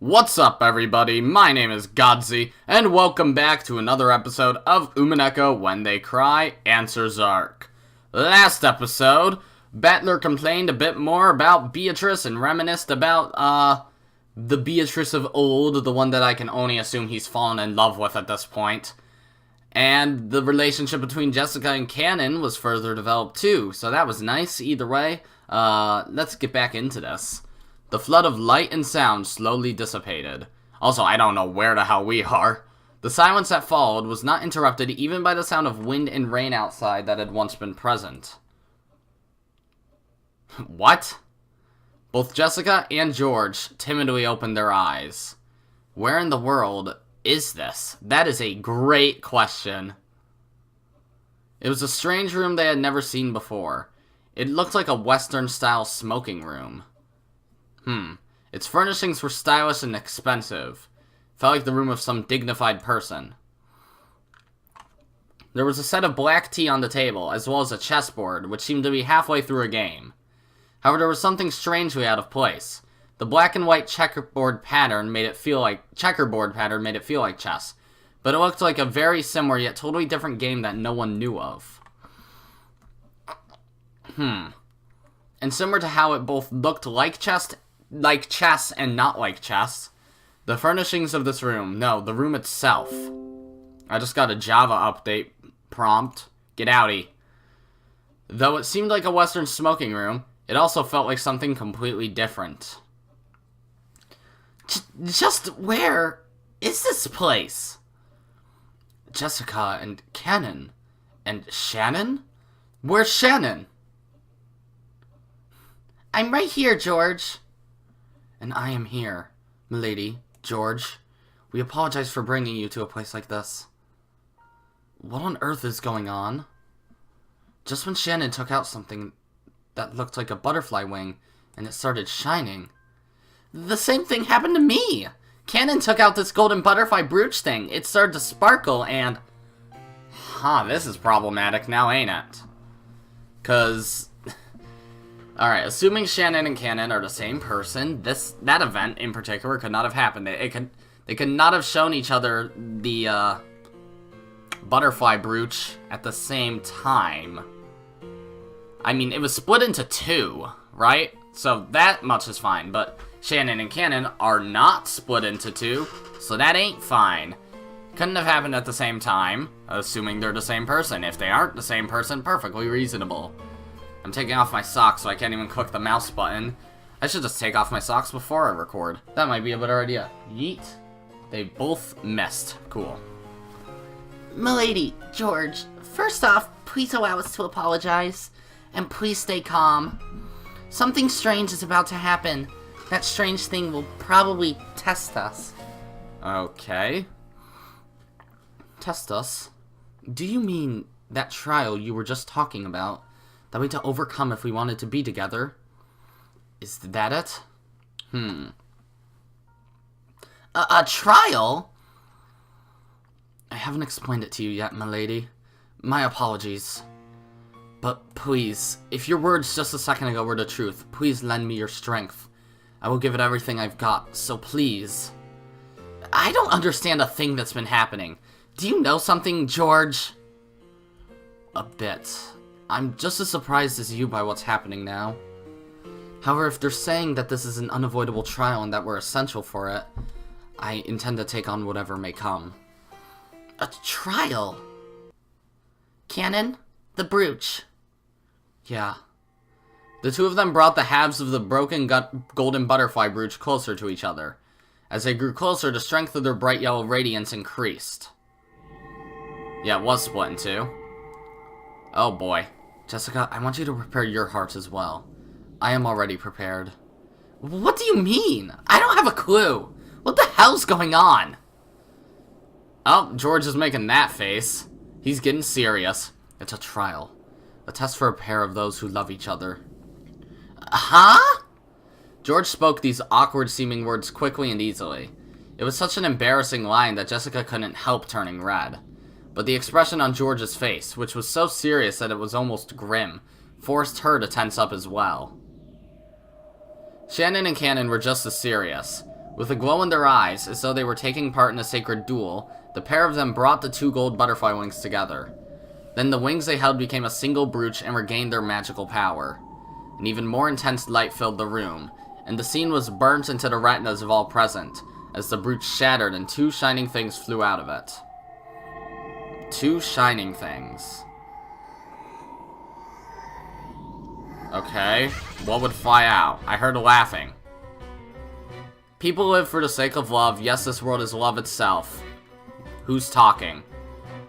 What's up, everybody? My name is Godzi, and welcome back to another episode of Umineko When They Cry Answers Arc. Last episode, Battler complained a bit more about Beatrice and reminisced about, the Beatrice of old, the one that I can only assume he's fallen in love with at this point. And the relationship between Jessica and Kanon was further developed too, so that was nice either way. Let's get back into this. The flood of light and sound slowly dissipated. Also, I don't know where the hell we are. The silence that followed was not interrupted even by the sound of wind and rain outside that had once been present. What? Both Jessica and George timidly opened their eyes. Where in the world is this? That is a great question. It was a strange room they had never seen before. It looked like a Western-style smoking room. Its furnishings were stylish and expensive. Felt like the room of some dignified person. There was a set of black tea on the table, as well as a chessboard, which seemed to be halfway through a game. However, there was something strangely out of place. The black and white checkerboard pattern made it feel like chess, but it looked like a very similar yet totally different game that no one knew of. And similar to how it both looked like chess and not like chess, the furnishings of this room, no, the room itself. I just got a Java update prompt. Get outie. Though it seemed like a Western smoking room, it also felt like something completely different. Just where is this place? Jessica and Kanon. And Shannon? Where's Shannon? I'm right here, George. And I am here, milady, George. We apologize for bringing you to a place like this. What on earth is going on? Just when Shannon took out something that looked like a butterfly wing, and it started shining. The same thing happened to me! Kanon took out this golden butterfly brooch thing. It started to sparkle, and... this is problematic now, ain't it? 'Cause... Alright, assuming Shannon and Kanon are the same person, that event in particular could not have happened. They could not have shown each other the butterfly brooch at the same time. I mean, it was split into two, right? So that much is fine, but Shannon and Kanon are not split into two, so that ain't fine. Couldn't have happened at the same time, assuming they're the same person. If they aren't the same person, perfectly reasonable. I'm taking off my socks so I can't even click the mouse button. I should just take off my socks before I record. That might be a better idea. Yeet. They both missed. Cool. Milady, George, first off, please allow us to apologize. And please stay calm. Something strange is about to happen. That strange thing will probably test us. Okay. Test us? Do you mean that trial you were just talking about? That we had to overcome if we wanted to be together? Is that it? A trial? I haven't explained it to you yet, milady. My apologies. But please, if your words just a second ago were the truth, please lend me your strength. I will give it everything I've got, so please. I don't understand a thing that's been happening. Do you know something, George? A bit. I'm just as surprised as you by what's happening now. However, if they're saying that this is an unavoidable trial and that we're essential for it, I intend to take on whatever may come. A trial? Kanon, the brooch. Yeah. The two of them brought the halves of the broken golden butterfly brooch closer to each other. As they grew closer, the strength of their bright yellow radiance increased. Yeah, it was split in two. Oh boy. Jessica, I want you to prepare your heart as well. I am already prepared. What do you mean? I don't have a clue. What the hell's going on? Oh, George is making that face. He's getting serious. It's a trial. A test for a pair of those who love each other. Huh? George spoke these awkward-seeming words quickly and easily. It was such an embarrassing line that Jessica couldn't help turning red. But the expression on George's face, which was so serious that it was almost grim, forced her to tense up as well. Shannon and Kanon were just as serious. With a glow in their eyes, as though they were taking part in a sacred duel, the pair of them brought the 2 gold butterfly wings together. Then the wings they held became a single brooch and regained their magical power. An even more intense light filled the room, and the scene was burnt into the retinas of all present, as the brooch shattered and 2 shining things flew out of it. 2 shining things. Okay, what would fly out? I heard laughing. People live for the sake of love. Yes, this world is love itself. Who's talking?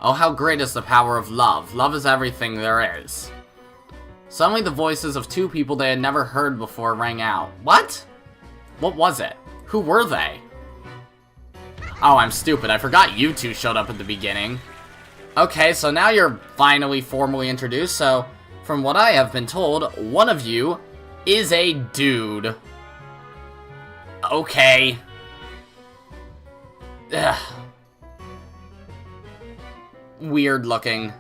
Oh, how great is the power of love. Love is everything there is. Suddenly the voices of 2 people they had never heard before rang out. What? What was it? Who were they? Oh, I'm stupid. I forgot you 2 showed up at the beginning. Okay, so now you're finally formally introduced, so from what I have been told, one of you is a dude. Okay. Ugh. Weird looking.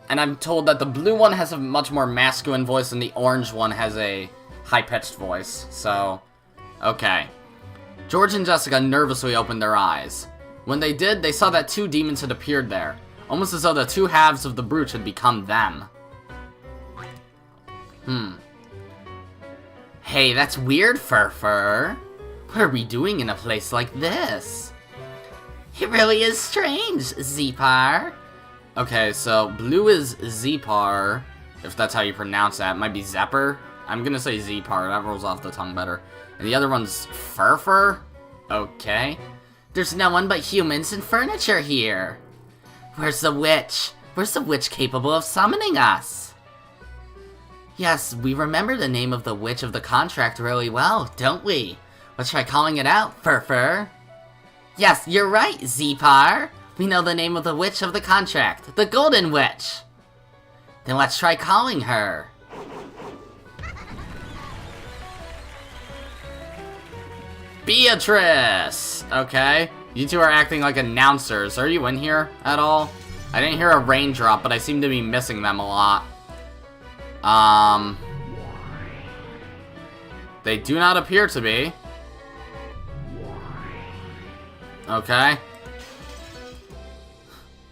And I'm told that the blue one has a much more masculine voice and the orange one has a high-pitched voice, so okay. George and Jessica nervously opened their eyes. When they did, they saw that 2 demons had appeared there, almost as though the 2 halves of the brooch had become them. Hey, that's weird, Fur. What are we doing in a place like this? It really is strange, Zepar. Okay, so blue is Zepar, if that's how you pronounce that. It might be Zepper. I'm gonna say Zepar, that rolls off the tongue better. And the other one's Fur? Okay. There's no one but humans and furniture here. Where's the witch? Where's the witch capable of summoning us? Yes, we remember the name of the witch of the contract really well, don't we? Let's try calling it out, Fur. Yes, you're right, Zepar. We know the name of the witch of the contract, the Golden Witch. Then let's try calling her. Beatrice! Okay. You 2 are acting like announcers. Are you in here at all? I didn't hear a raindrop, but I seem to be missing them a lot. They do not appear to be. Okay.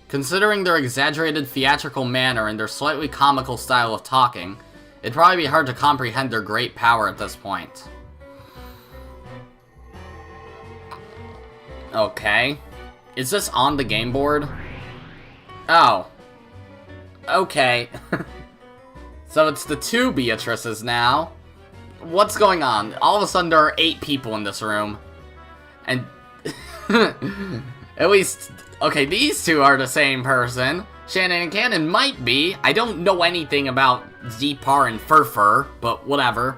Considering their exaggerated theatrical manner and their slightly comical style of talking, it'd probably be hard to comprehend their great power at this point. Okay. Is this on the game board? Oh. Okay. So it's the 2 Beatrices now. What's going on? All of a sudden there are 8 people in this room. And at least, okay, these 2 are the same person. Shannon and Kanon might be. I don't know anything about Zepar and Fur, but whatever.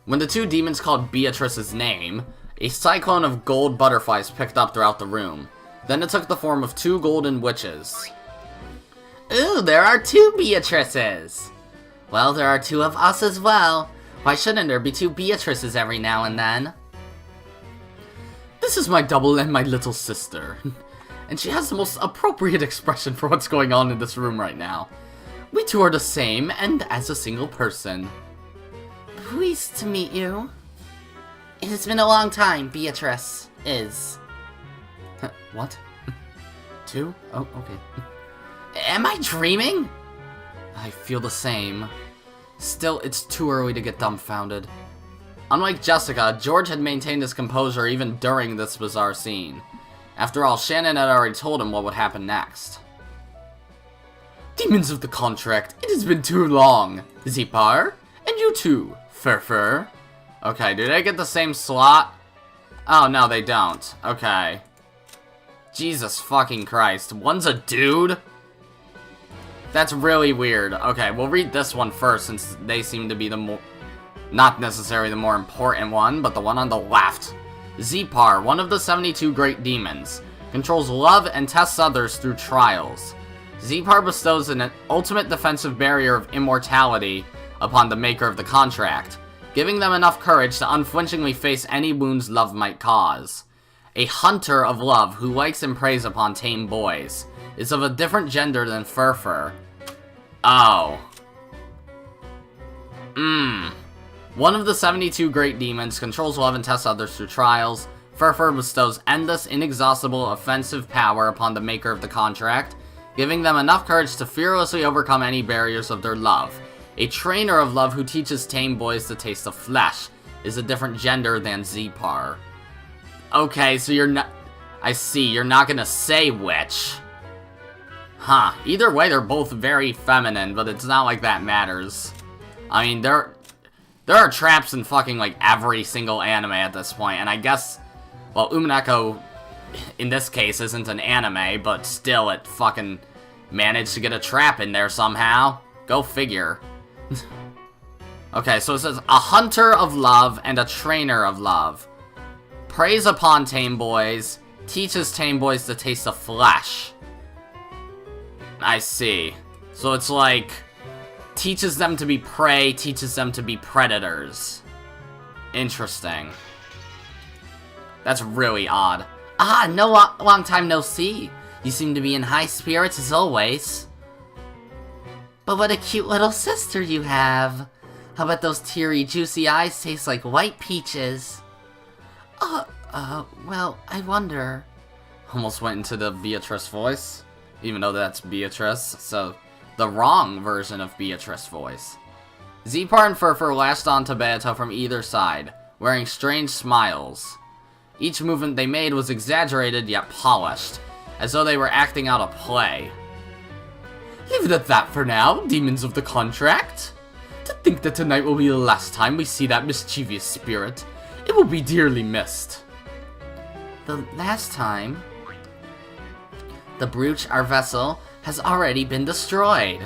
When the 2 demons called Beatrice's name, a cyclone of gold butterflies picked up throughout the room. Then it took the form of 2 golden witches. Ooh, there are 2 Beatrices. Well, there are 2 of us as well. Why shouldn't there be 2 Beatrices every now and then? This is my double and my little sister. And she has the most appropriate expression for what's going on in this room right now. We 2 are the same, and as a single person. Pleased to meet you. It has been a long time, Beatrice is. What? 2? Oh, okay. Am I dreaming? I feel the same. Still, it's too early to get dumbfounded. Unlike Jessica, George had maintained his composure even during this bizarre scene. After all, Shannon had already told him what would happen next. Demons of the contract, it has been too long. Zepar, and you too, Fur. Okay, do they get the same slot? Oh, no, they don't. Okay. Jesus fucking Christ. One's a dude? That's really weird. Okay, we'll read this one first since they seem to be the more... not necessarily the more important one, but the one on the left. Zepar, one of the 72 great demons, controls love and tests others through trials. Zepar bestows an ultimate defensive barrier of immortality upon the maker of the contract, giving them enough courage to unflinchingly face any wounds love might cause. A hunter of love who likes and preys upon tame boys, is of a different gender than Fur. Oh. One of the 72 great demons controls love and tests others through trials. Furfur bestows endless, inexhaustible, offensive power upon the maker of the contract, giving them enough courage to fearlessly overcome any barriers of their love. A trainer of love who teaches tame boys the taste of flesh is a different gender than Zepar. Okay, so you're not... I see, you're not gonna say which. Huh, either way they're both very feminine, but it's not like that matters. I mean, there are traps in fucking, like, every single anime at this point, and I guess... Well, Umineko, in this case, isn't an anime, but still it fucking managed to get a trap in there somehow. Go figure. Okay, so it says, a hunter of love and a trainer of love. Preys upon tame boys, teaches tame boys the taste of flesh. I see. So it's like, teaches them to be prey, teaches them to be predators. Interesting. That's really odd. Ah, long time no see. You seem to be in high spirits as always. But what a cute little sister you have. How about those teary, juicy eyes taste like white peaches? Well, I wonder. Almost went into the Beatrice voice. Even though that's Beatrice, so the wrong version of Beatrice voice. Zepar and Furfur lashed onto Bayato from either side, wearing strange smiles. Each movement they made was exaggerated yet polished, as though they were acting out a play. Leave it at that for now, demons of the contract. To think that tonight will be the last time we see that mischievous spirit. It will be dearly missed. The last time? The brooch, our vessel, has already been destroyed.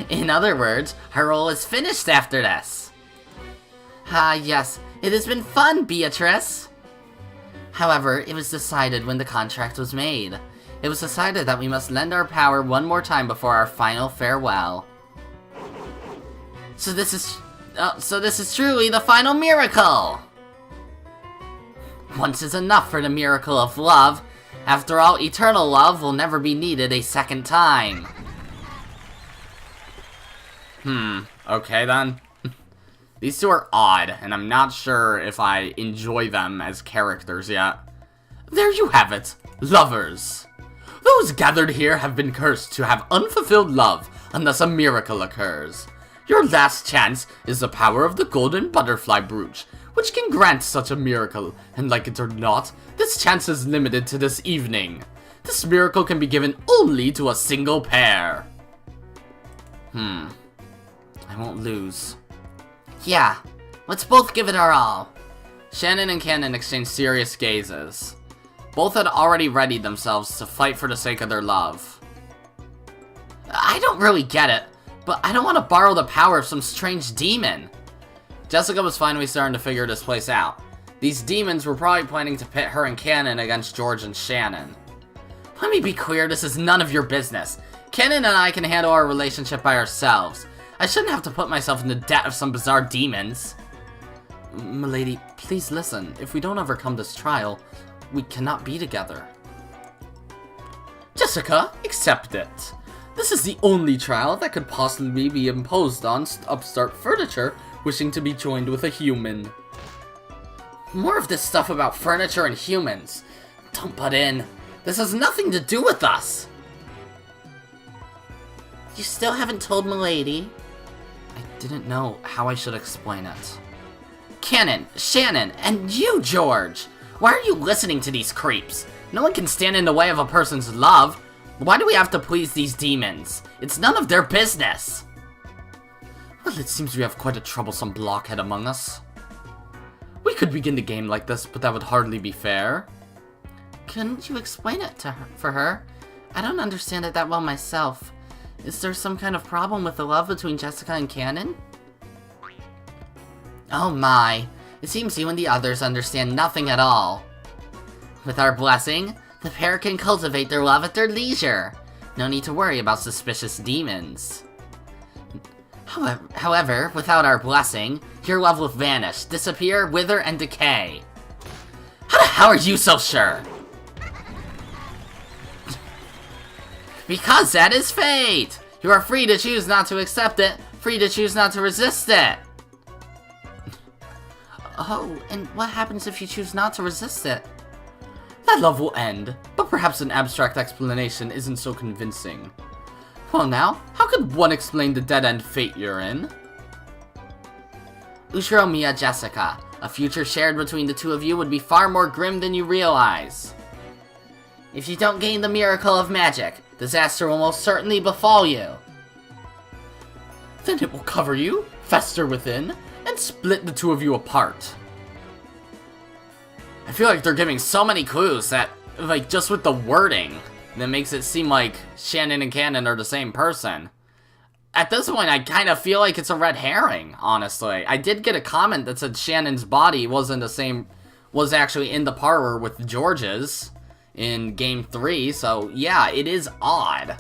In other words, her role is finished after this. Ah, yes, it has been fun, Beatrice. However, it was decided when the contract was made. It was decided that we must lend our power one more time before our final farewell. So this is truly the final miracle! Once is enough for the miracle of love. After all, eternal love will never be needed a second time. Okay then. These two are odd, and I'm not sure if I enjoy them as characters yet. There you have it, lovers. Those gathered here have been cursed to have unfulfilled love unless a miracle occurs. Your last chance is the power of the golden butterfly brooch, which can grant such a miracle, and like it or not, this chance is limited to this evening. This miracle can be given only to a single pair. I won't lose. Yeah, let's both give it our all. Shannon and Kanon exchanged serious gazes. Both had already readied themselves to fight for the sake of their love. I don't really get it, but I don't want to borrow the power of some strange demon. Jessica was finally starting to figure this place out. These demons were probably planning to pit her and Kanon against George and Shannon. Let me be clear, this is none of your business. Kanon and I can handle our relationship by ourselves. I shouldn't have to put myself in the debt of some bizarre demons. Milady, please listen. If we don't overcome this trial, we cannot be together. Jessica, accept it. This is the only trial that could possibly be imposed on upstart furniture wishing to be joined with a human. More of this stuff about furniture and humans. Don't butt in. This has nothing to do with us. You still haven't told Milady? I didn't know how I should explain it. Kanon, Shannon, and you, George! Why are you listening to these creeps? No one can stand in the way of a person's love. Why do we have to please these demons? It's none of their business. Well, it seems we have quite a troublesome blockhead among us. We could begin the game like this, but that would hardly be fair. Couldn't you explain it to her, for her? I don't understand it that well myself. Is there some kind of problem with the love between Jessica and Kanon? Oh my, it seems you and the others understand nothing at all. With our blessing, the pair can cultivate their love at their leisure. No need to worry about suspicious demons. However, without our blessing, your love will vanish, disappear, wither, and decay. How the hell are you so sure? Because that is fate! You are free to choose not to accept it, free to choose not to resist it. Oh, and what happens if you choose not to resist it? That love will end, but perhaps an abstract explanation isn't so convincing. Well now, how could one explain the dead-end fate you're in? Ushiromiya Jessica, a future shared between the two of you would be far more grim than you realize. If you don't gain the miracle of magic, disaster will most certainly befall you. Then it will cover you, fester within, and split the two of you apart. I feel like they're giving so many clues that, like, just with the wording, that makes it seem like Shannon and Kanon are the same person. At this point, I kind of feel like it's a red herring, honestly. I did get a comment that said Shannon's body was actually in the parlor with George's in Game 3, so yeah, it is odd.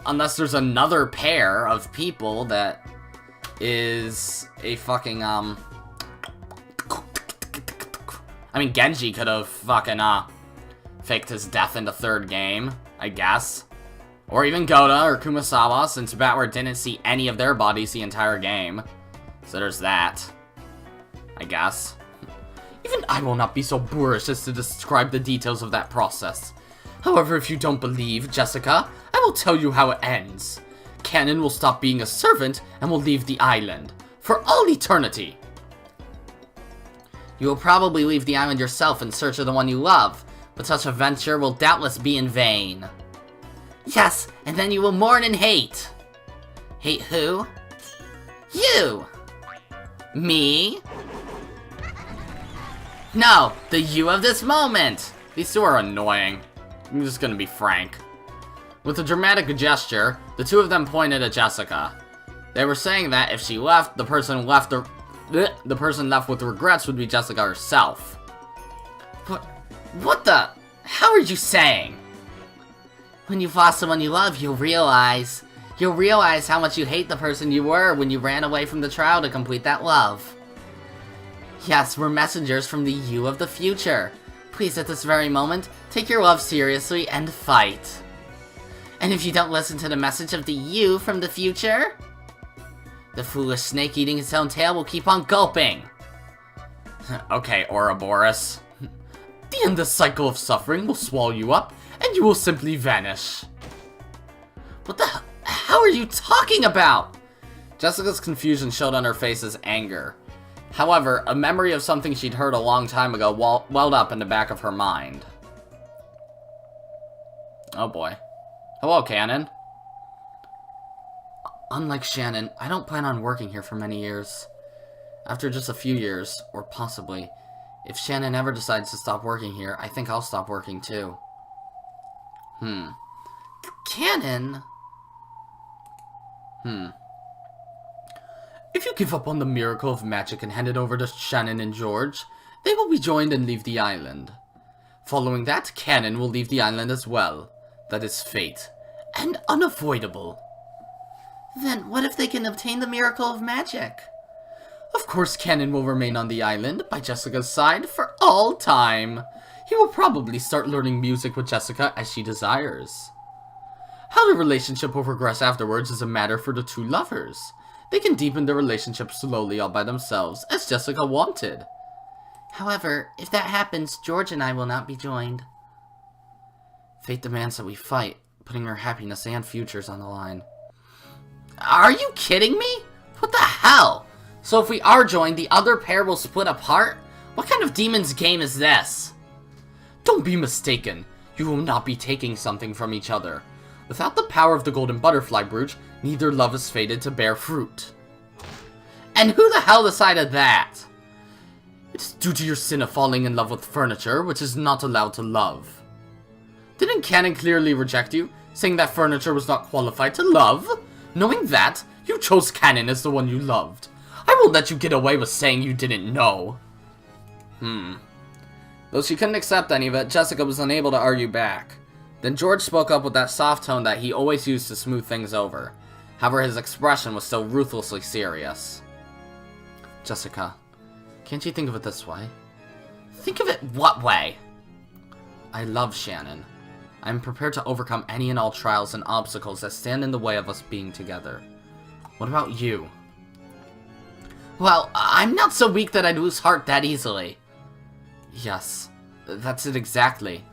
Unless there's another pair of people that is a fucking, I mean, Genji could have fucking, faked his death in the third game, I guess. Or even Goda or Kumasawa, since Battler didn't see any of their bodies the entire game. So there's that, I guess. Even I will not be so boorish as to describe the details of that process. However, if you don't believe, Jessica, I will tell you how it ends. Kanon will stop being a servant and will leave the island. For all eternity. You will probably leave the island yourself in search of the one you love, but such a venture will doubtless be in vain. Yes, and then you will mourn and hate. Hate who? You! Me? No, the you of this moment! These two are annoying. I'm just gonna be frank. With a dramatic gesture, the two of them pointed at Jessica. They were saying that if she left, the person left with regrets would be Jessica herself. What the? How are you saying? When you've lost someone you love, you'll realize how much you hate the person you were when you ran away from the trial to complete that love. Yes, we're messengers from the you of the future. Please, at this very moment, take your love seriously and fight. And if you don't listen to the message of the you from the future, the foolish snake eating its own tail will keep on gulping. Okay, Ouroboros. The endless cycle of suffering will swallow you up, and you will simply vanish. What the hell? How are you talking about? Jessica's confusion showed on her face as anger. However, a memory of something she'd heard a long time ago welled up in the back of her mind. Oh boy. Hello, Kanon. Unlike Shannon, I don't plan on working here for many years. After just a few years, or possibly, if Shannon ever decides to stop working here, I think I'll stop working too. Kanon? If you give up on the miracle of magic and hand it over to Shannon and George, they will be joined and leave the island. Following that, Kanon will leave the island as well. That is fate. And unavoidable. Then what if they can obtain the miracle of magic? Of course Kanon will remain on the island, by Jessica's side, for all time. He will probably start learning music with Jessica as she desires. How the relationship will progress afterwards is a matter for the two lovers. They can deepen their relationship slowly all by themselves, as Jessica wanted. However, if that happens, George and I will not be joined. Fate demands that we fight, putting our happiness and futures on the line. Are you kidding me? What the hell? So if we are joined, the other pair will split apart? What kind of demon's game is this? Don't be mistaken. You will not be taking something from each other. Without the power of the golden butterfly brooch, neither love is fated to bear fruit. And who the hell decided that? It's due to your sin of falling in love with furniture, which is not allowed to love. Didn't Kanon clearly reject you, saying that furniture was not qualified to love? Knowing that, you chose Kanon as the one you loved. I won't let you get away with saying you didn't know. Though she couldn't accept any of it, Jessica was unable to argue back. Then George spoke up with that soft tone that he always used to smooth things over. However, his expression was still ruthlessly serious. Jessica, can't you think of it this way? Think of it what way? I love Shannon. I am prepared to overcome any and all trials and obstacles that stand in the way of us being together. What about you? Well, I'm not so weak that I'd lose heart that easily. Yes, that's it exactly.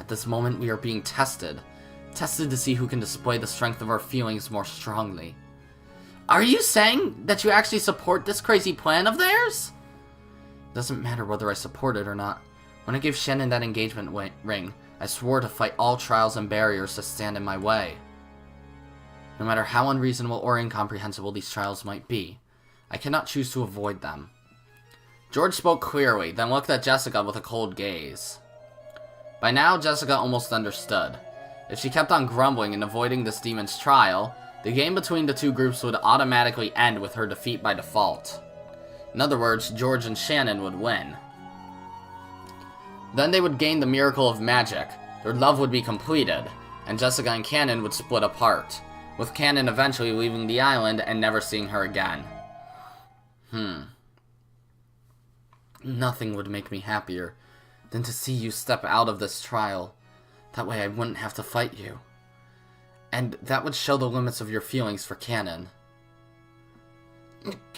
At this moment we are being tested. Tested to see who can display the strength of our feelings more strongly. Are you saying that you actually support this crazy plan of theirs? It doesn't matter whether I support it or not. When I gave Shannon that engagement ring, I swore to fight all trials and barriers that stand in my way. No matter how unreasonable or incomprehensible these trials might be, I cannot choose to avoid them. George spoke clearly, then looked at Jessica with a cold gaze. By now, Jessica almost understood. If she kept on grumbling and avoiding this demon's trial, the game between the two groups would automatically end with her defeat by default. In other words, George and Shannon would win. Then they would gain the miracle of magic, their love would be completed, and Jessica and Kanon would split apart, with Kanon eventually leaving the island and never seeing her again. Nothing would make me happier than to see you step out of this trial. That way I wouldn't have to fight you. And that would show the limits of your feelings for Kanon.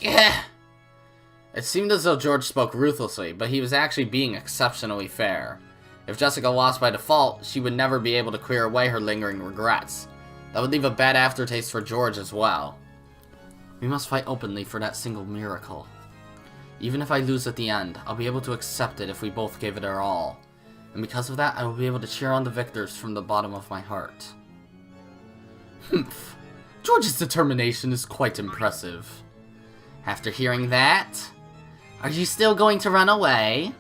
It seemed as though George spoke ruthlessly, but he was actually being exceptionally fair. If Jessica lost by default, she would never be able to clear away her lingering regrets. That would leave a bad aftertaste for George as well. We must fight openly for that single miracle. Even if I lose at the end, I'll be able to accept it if we both gave it our all. And because of that, I will be able to cheer on the victors from the bottom of my heart. Humph. George's determination is quite impressive. After hearing that, are you still going to run away?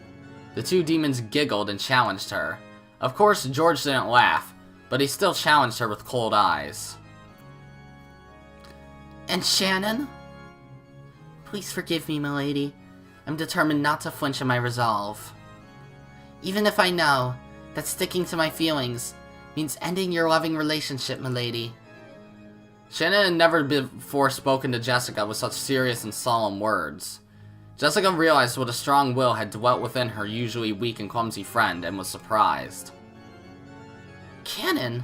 The two demons giggled and challenged her. Of course, George didn't laugh, but he still challenged her with cold eyes. And Shannon? Please forgive me, milady. I'm determined not to flinch in my resolve. Even if I know that sticking to my feelings means ending your loving relationship, milady. Shannon had never before spoken to Jessica with such serious and solemn words. Jessica realized what a strong will had dwelt within her usually weak and clumsy friend, and was surprised. Kanon?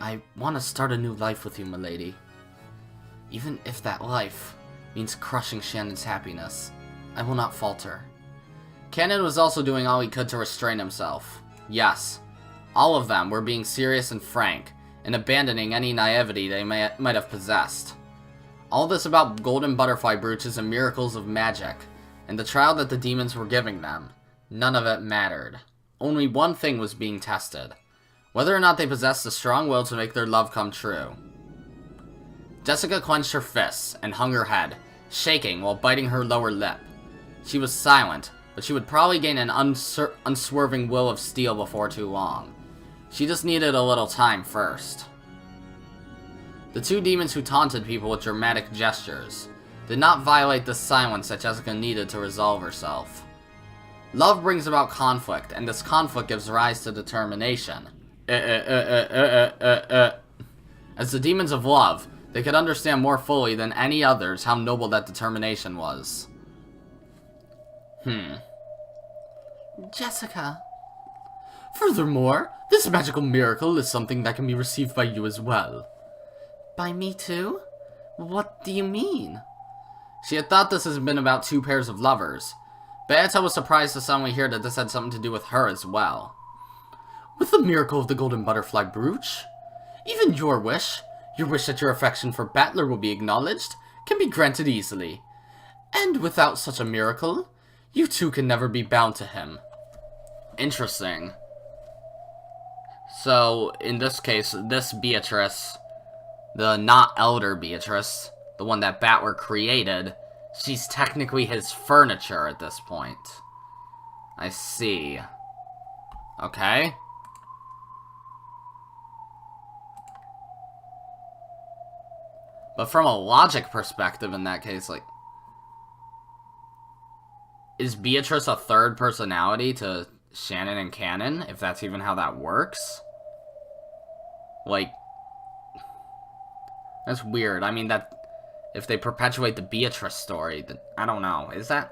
I want to start a new life with you, milady. Even if that life means crushing Shannon's happiness, I will not falter. Kanon was also doing all he could to restrain himself. Yes, all of them were being serious and frank, and abandoning any naivety they might have possessed. All this about golden butterfly brooches and miracles of magic, and the trial that the demons were giving them. None of it mattered. Only one thing was being tested. Whether or not they possessed the strong will to make their love come true. Jessica clenched her fists and hung her head, shaking while biting her lower lip. She was silent, but she would probably gain an unswerving will of steel before too long. She just needed a little time first. The two demons who taunted people with dramatic gestures did not violate the silence that Jessica needed to resolve herself. Love brings about conflict, and this conflict gives rise to determination. As the demons of love, they could understand more fully than any others how noble that determination was. Jessica. Furthermore, this magical miracle is something that can be received by you as well. By me too? What do you mean? She had thought this had been about two pairs of lovers. Beata was surprised to suddenly hear that this had something to do with her as well. With the miracle of the golden butterfly brooch, even your wish that your affection for Battler will be acknowledged, can be granted easily. And without such a miracle, you two can never be bound to him. Interesting. So, in this case, this Beatrice, the not elder Beatrice, the one that Battler created, she's technically his furniture at this point. I see. Okay. But from a logic perspective in that case, like, is Beatrice a third personality to Shannon and Kanon, if that's even how that works? Like, that's weird. I mean, that if they perpetuate the Beatrice story, then I don't know. Is that?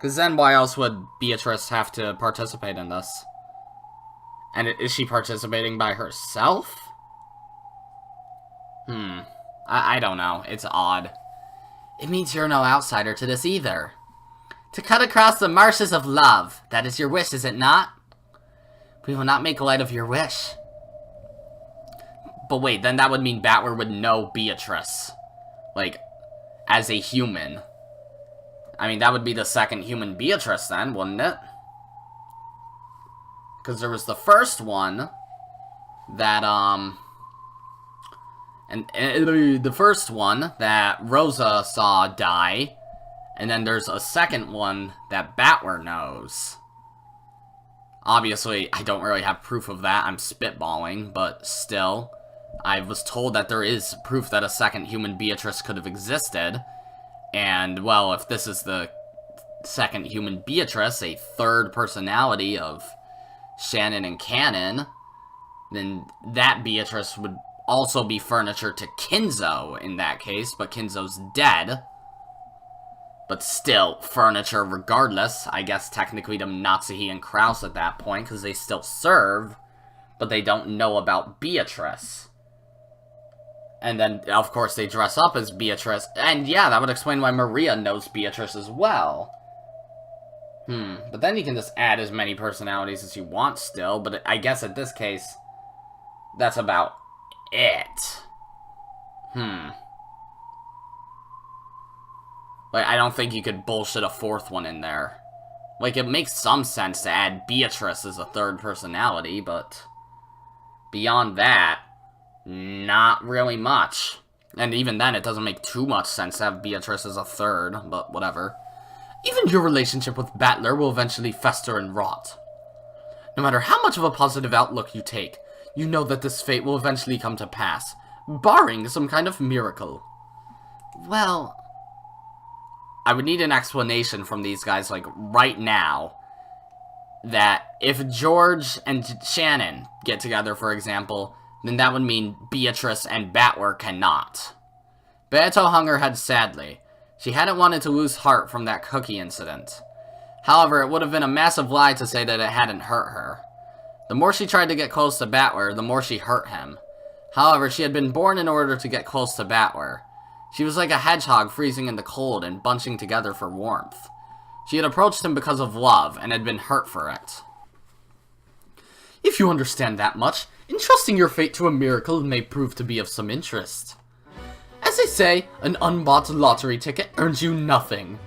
Because then why else would Beatrice have to participate in this? And is she participating by herself? I don't know. It's odd. It means you're no outsider to this either. To cut across the marshes of love. That is your wish, is it not? We will not make light of your wish. But wait, then that would mean Battler would know Beatrice. Like, as a human. I mean, that would be the second human Beatrice then, wouldn't it? Because there was the first one that, the first one that Rosa saw die, and then there's a second one that Battler knows. Obviously, I don't really have proof of that, I'm spitballing, but still, I was told that there is proof that a second human Beatrice could have existed, and, well, if this is the second human Beatrice, a third personality of Shannon and Kanon, then that Beatrice would also be furniture to Kinzo in that case, but Kinzo's dead. But still, furniture regardless. I guess technically to Natsuhi and Kraus at that point, because they still serve, but they don't know about Beatrice. And then, of course, they dress up as Beatrice, and yeah, that would explain why Maria knows Beatrice as well. But then you can just add as many personalities as you want still, but I guess in this case, that's about it. Like, I don't think you could bullshit a fourth one in there. Like, it makes some sense to add Beatrice as a third personality, but beyond that, not really much. And even then, it doesn't make too much sense to have Beatrice as a third, but whatever. Even your relationship with Battler will eventually fester and rot. No matter how much of a positive outlook you take, you know that this fate will eventually come to pass, barring some kind of miracle. Well, I would need an explanation from these guys, like, right now, that if George and Shannon get together, for example, then that would mean Beatrice and Battler cannot. Beato hung her head sadly. She hadn't wanted to lose heart from that cookie incident. However, it would have been a massive lie to say that it hadn't hurt her. The more she tried to get close to Battler, the more she hurt him. However, she had been born in order to get close to Battler. She was like a hedgehog freezing in the cold and bunching together for warmth. She had approached him because of love, and had been hurt for it. If you understand that much, entrusting your fate to a miracle may prove to be of some interest. As they say, an unbought lottery ticket earns you nothing.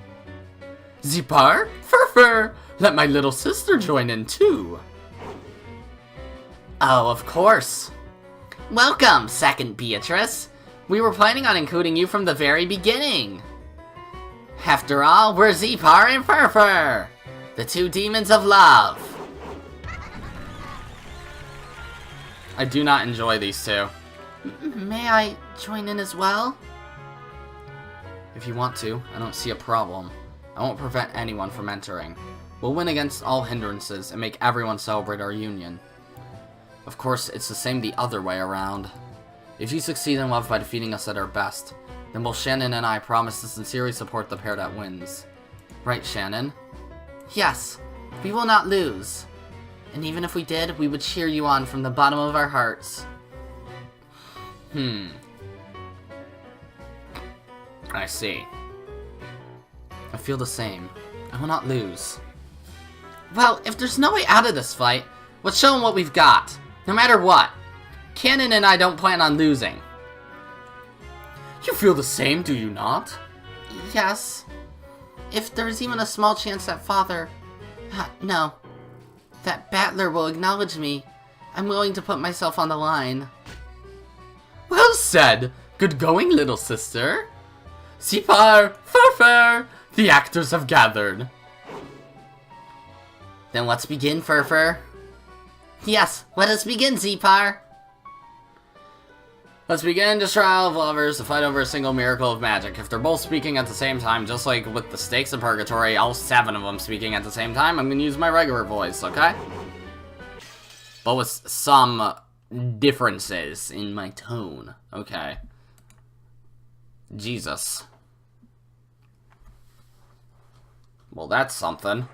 Zipar? Furfur! Let my little sister join in too. Oh, of course. Welcome, second Beatrice. We were planning on including you from the very beginning. After all, we're Zipar and Furfur, the two demons of love. I do not enjoy these two. May I join in as well? If you want to, I don't see a problem. I won't prevent anyone from entering. We'll win against all hindrances and make everyone celebrate our union. Of course, it's the same the other way around. If you succeed in love by defeating us at our best, then both Shannon and I promise to sincerely support the pair that wins. Right, Shannon? Yes, we will not lose. And even if we did, we would cheer you on from the bottom of our hearts. I see. I feel the same. I will not lose. Well, if there's no way out of this fight, let's show them what we've got. No matter what. Kanon and I don't plan on losing. You feel the same, do you not? Yes. If there's even a small chance that Father... no. That Battler will acknowledge me, I'm willing to put myself on the line. Well said! Good going, little sister! Zipar! Furfur! The actors have gathered. Then let's begin, Furfur. Yes, let us begin, Zipar. Let's begin this trial of lovers to fight over a single miracle of magic. If they're both speaking at the same time, just like with the stakes of Purgatory, all 7 of them speaking at the same time, I'm gonna use my regular voice, okay? But with some differences in my tone. Okay. Jesus. Well, that's something.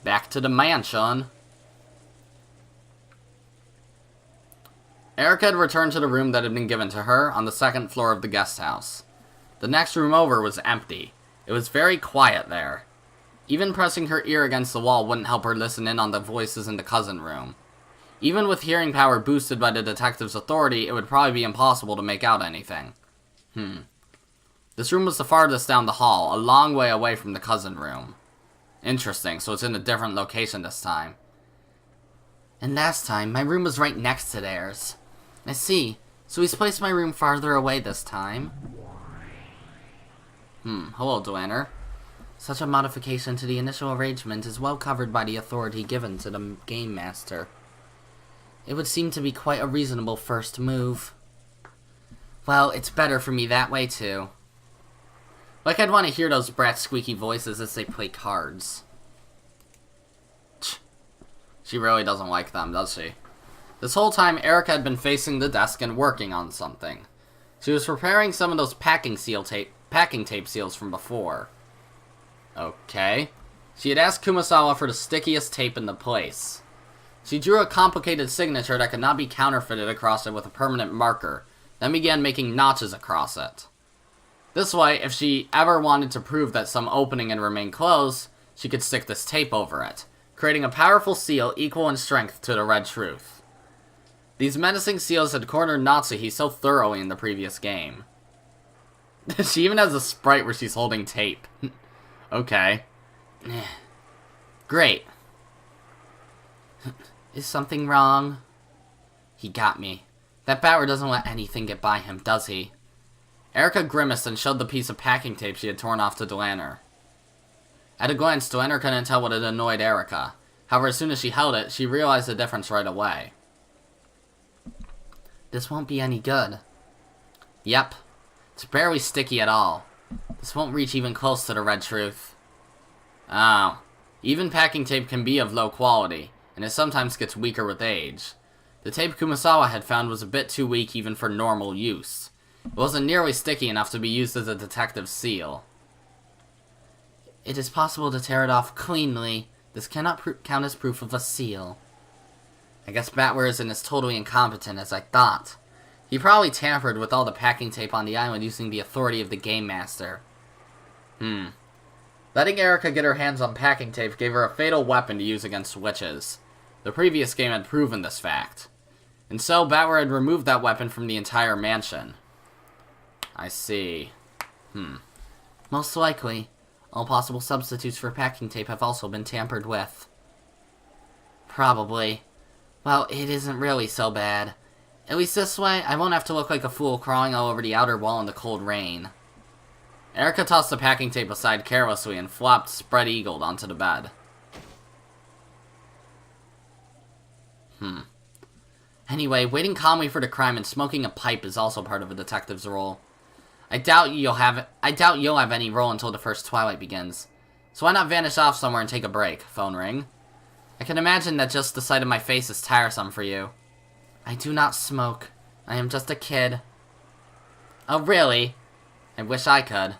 Back to the mansion. Erica had returned to the room that had been given to her on the second floor of the guest house. The next room over was empty. It was very quiet there. Even pressing her ear against the wall wouldn't help her listen in on the voices in the cousin room. Even with hearing power boosted by the detective's authority, it would probably be impossible to make out anything. This room was the farthest down the hall, a long way away from the cousin room. Interesting, so it's in a different location this time. And last time, my room was right next to theirs. I see. So he's placed my room farther away this time. Hello, Delaner. Such a modification to the initial arrangement is well covered by the authority given to the Game Master. It would seem to be quite a reasonable first move. Well, it's better for me that way, too. Like I'd want to hear those brat squeaky voices as they play cards. She really doesn't like them, does she? This whole time, Erica had been facing the desk and working on something. She was preparing some of those packing tape seals from before. Okay. She had asked Kumasawa for the stickiest tape in the place. She drew a complicated signature that could not be counterfeited across it with a permanent marker, then began making notches across it. This way, if she ever wanted to prove that some opening had remained closed, she could stick this tape over it, creating a powerful seal equal in strength to the Red Truth. These menacing seals had cornered Natsuhi so thoroughly in the previous game. She even has a sprite where she's holding tape. Okay. Great. Is something wrong? He got me. That Battler doesn't let anything get by him, does he? Erica grimaced and showed the piece of packing tape she had torn off to Delaner. At a glance, Delaner couldn't tell what had annoyed Erica. However, as soon as she held it, she realized the difference right away. This won't be any good. Yep. It's barely sticky at all. This won't reach even close to the Red Truth. Oh. Even packing tape can be of low quality, and it sometimes gets weaker with age. The tape Kumasawa had found was a bit too weak even for normal use. It wasn't nearly sticky enough to be used as a detective's seal. It is possible to tear it off cleanly. This cannot count as proof of a seal. I guess Battler isn't as totally incompetent as I thought. He probably tampered with all the packing tape on the island using the authority of the Game Master. Letting Erica get her hands on packing tape gave her a fatal weapon to use against witches. The previous game had proven this fact. And so, Battler had removed that weapon from the entire mansion. I see. Most likely. All possible substitutes for packing tape have also been tampered with. Probably. Well, it isn't really so bad. At least this way, I won't have to look like a fool crawling all over the outer wall in the cold rain. Erica tossed the packing tape aside carelessly and flopped spread-eagled onto the bed. Anyway, waiting calmly for the crime and smoking a pipe is also part of a detective's role. I doubt you'll have any role until the first twilight begins. So why not vanish off somewhere and take a break? Phone ring. I can imagine that just the sight of my face is tiresome for you. I do not smoke. I am just a kid. Oh, really? I wish I could.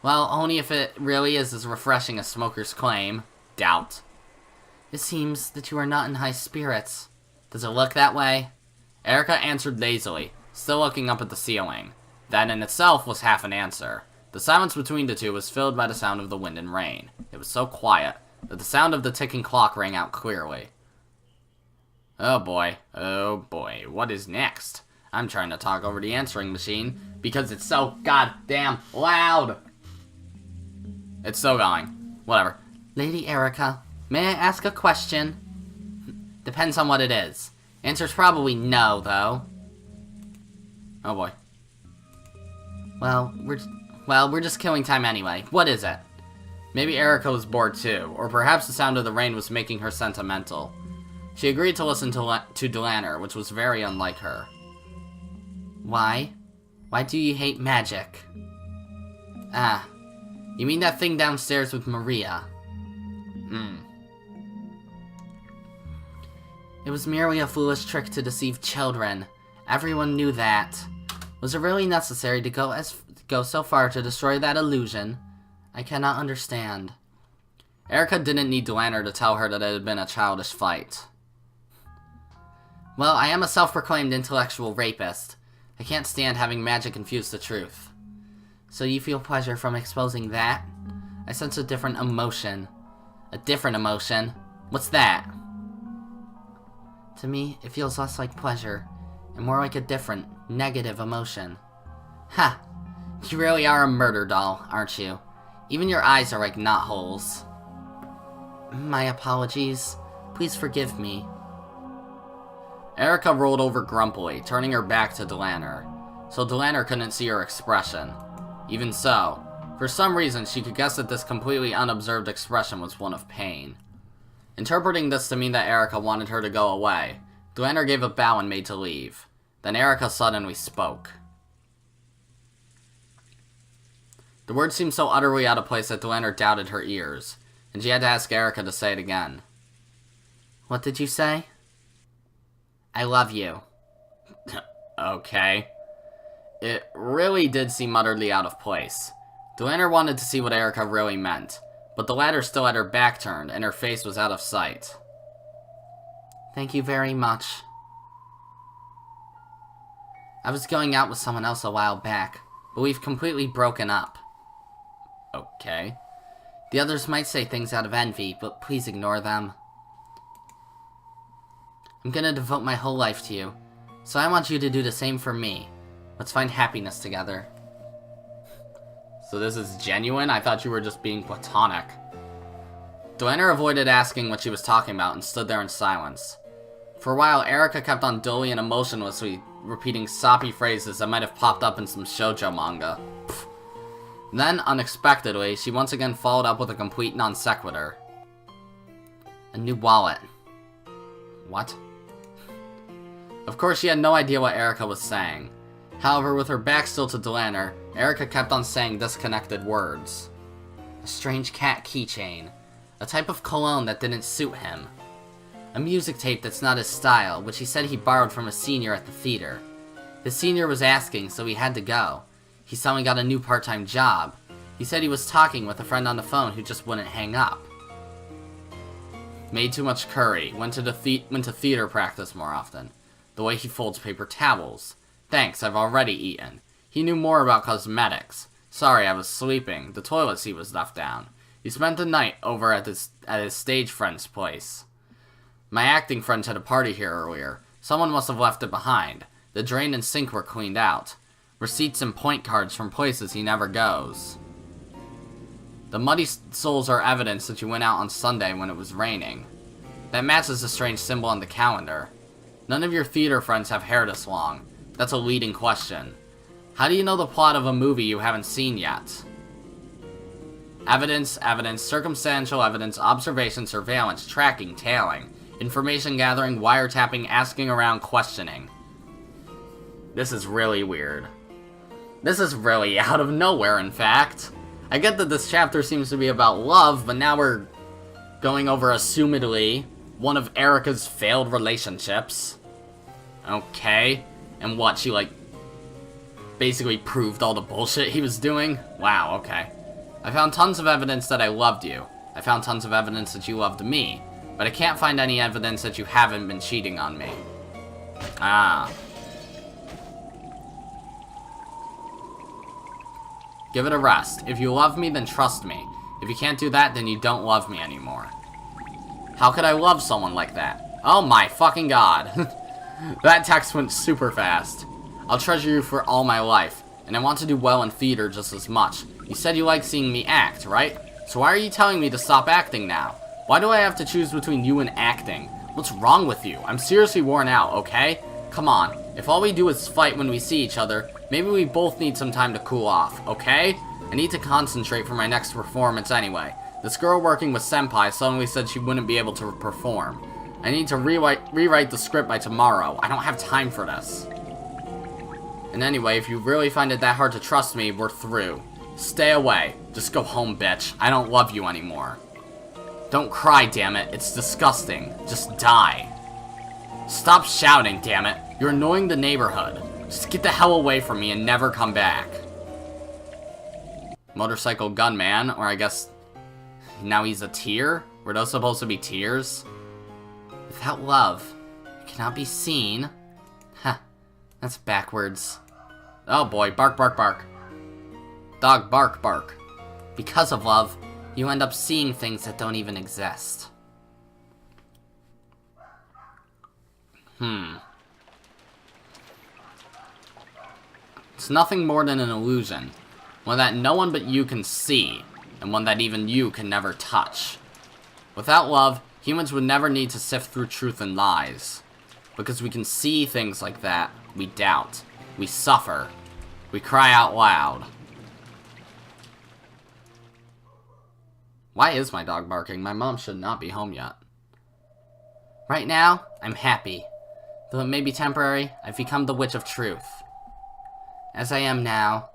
Well, only if it really is as refreshing as smokers claim. Doubt. It seems that you are not in high spirits. Does it look that way? Erica answered lazily, still looking up at the ceiling. That in itself was half an answer. The silence between the two was filled by the sound of the wind and rain. It was so quiet that the sound of the ticking clock rang out clearly. Oh boy, what is next? I'm trying to talk over the answering machine because it's so goddamn loud. It's still going. Whatever. Lady Erica, may I ask a question? Depends on what it is. Answer's probably no, though. Oh boy. Well, we're just killing time anyway. What is it? Maybe Erica was bored too, or perhaps the sound of the rain was making her sentimental. She agreed to listen to Delaner, which was very unlike her. Why? Why do you hate magic? Ah, you mean that thing downstairs with Maria? It was merely a foolish trick to deceive children. Everyone knew that. Was it really necessary to go so far to destroy that illusion? I cannot understand. Erica didn't need Delaner to tell her that it had been a childish fight. Well, I am a self-proclaimed intellectual rapist. I can't stand having magic confuse the truth. So you feel pleasure from exposing that? I sense a different emotion. A different emotion? What's that? To me, it feels less like pleasure, and more like a different, negative emotion. Ha! You really are a murder doll, aren't you? Even your eyes are like knotholes. My apologies. Please forgive me. Erica rolled over grumpily, turning her back to Delanner, so Delanner couldn't see her expression. Even so, for some reason she could guess that this completely unobserved expression was one of pain. Interpreting this to mean that Erica wanted her to go away, Delanner gave a bow and made to leave. Then Erica suddenly spoke. The words seemed so utterly out of place that Delanner doubted her ears, and she had to ask Erica to say it again. What did you say? I love you. Okay. It really did seem utterly out of place. Delanner wanted to see what Erica really meant, but the latter still had her back turned, and her face was out of sight. Thank you very much. I was going out with someone else a while back, but we've completely broken up. Okay. The others might say things out of envy, but please ignore them. I'm gonna devote my whole life to you, so I want you to do the same for me. Let's find happiness together. So this is genuine? I thought you were just being platonic. Delanner avoided asking what she was talking about and stood there in silence. For a while, Erica kept on dully and emotionlessly repeating soppy phrases that might have popped up in some shoujo manga. Then, unexpectedly, she once again followed up with a complete non sequitur. A new wallet. What? Of course, she had no idea what Erica was saying. However, with her back still to Delanner, Erica kept on saying disconnected words. A strange cat keychain. A type of cologne that didn't suit him. A music tape that's not his style, which he said he borrowed from a senior at the theater. His senior was asking, so he had to go. He suddenly got a new part-time job. He said he was talking with a friend on the phone who just wouldn't hang up. Made too much curry. Went to theater practice more often. The way he folds paper towels. Thanks, I've already eaten. He knew more about cosmetics. Sorry, I was sleeping. The toilet seat was left down. He spent the night over at his stage friend's place. My acting friends had a party here earlier. Someone must have left it behind. The drain and sink were cleaned out. Receipts and point cards from places he never goes. The muddy soles are evidence that you went out on Sunday when it was raining. That matches the strange symbol on the calendar. None of your theater friends have hair this long. That's a leading question. How do you know the plot of a movie you haven't seen yet? Evidence, circumstantial evidence, observation, surveillance, tracking, tailing, information gathering, wiretapping, asking around, questioning. This is really weird. This is really out of nowhere, in fact. I get that this chapter seems to be about love, but now we're going over, assumedly, one of Erica's failed relationships. Okay. And what, she, basically proved all the bullshit he was doing? Wow, okay. I found tons of evidence that I loved you. I found tons of evidence that you loved me. But I can't find any evidence that you haven't been cheating on me. Ah. Give it a rest. If you love me, then trust me. If you can't do that, then you don't love me anymore. How could I love someone like that? Oh my fucking god. That text went super fast. I'll treasure you for all my life, and I want to do well in theater just as much. You said you like seeing me act, right? So why are you telling me to stop acting now? Why do I have to choose between you and acting? What's wrong with you? I'm seriously worn out, okay? Come on, if all we do is fight when we see each other, maybe we both need some time to cool off, okay? I need to concentrate for my next performance anyway. This girl working with Senpai suddenly said she wouldn't be able to perform. I need to rewrite the script by tomorrow. I don't have time for this. And anyway, if you really find it that hard to trust me, we're through. Stay away. Just go home, bitch. I don't love you anymore. Don't cry, damn it. It's disgusting. Just die. Stop shouting, damn it. You're annoying the neighborhood. Just get the hell away from me and never come back. Motorcycle gunman, or I guess now he's a tear? Were those supposed to be tears? Without love, you Cannot be seen. Huh. That's backwards. Oh boy, bark, bark, bark. Dog, bark, bark. Because of love, you end up seeing things that don't even exist. It's nothing more than an illusion. One that no one but you can see, and one that even you can never touch. Without love, humans would never need to sift through truth and lies. Because we can see things like that, we doubt. We suffer. We cry out loud. Why is my dog barking? My mom should not be home yet. Right now, I'm happy. Though it may be temporary, I've become the Witch of Truth. As I am now,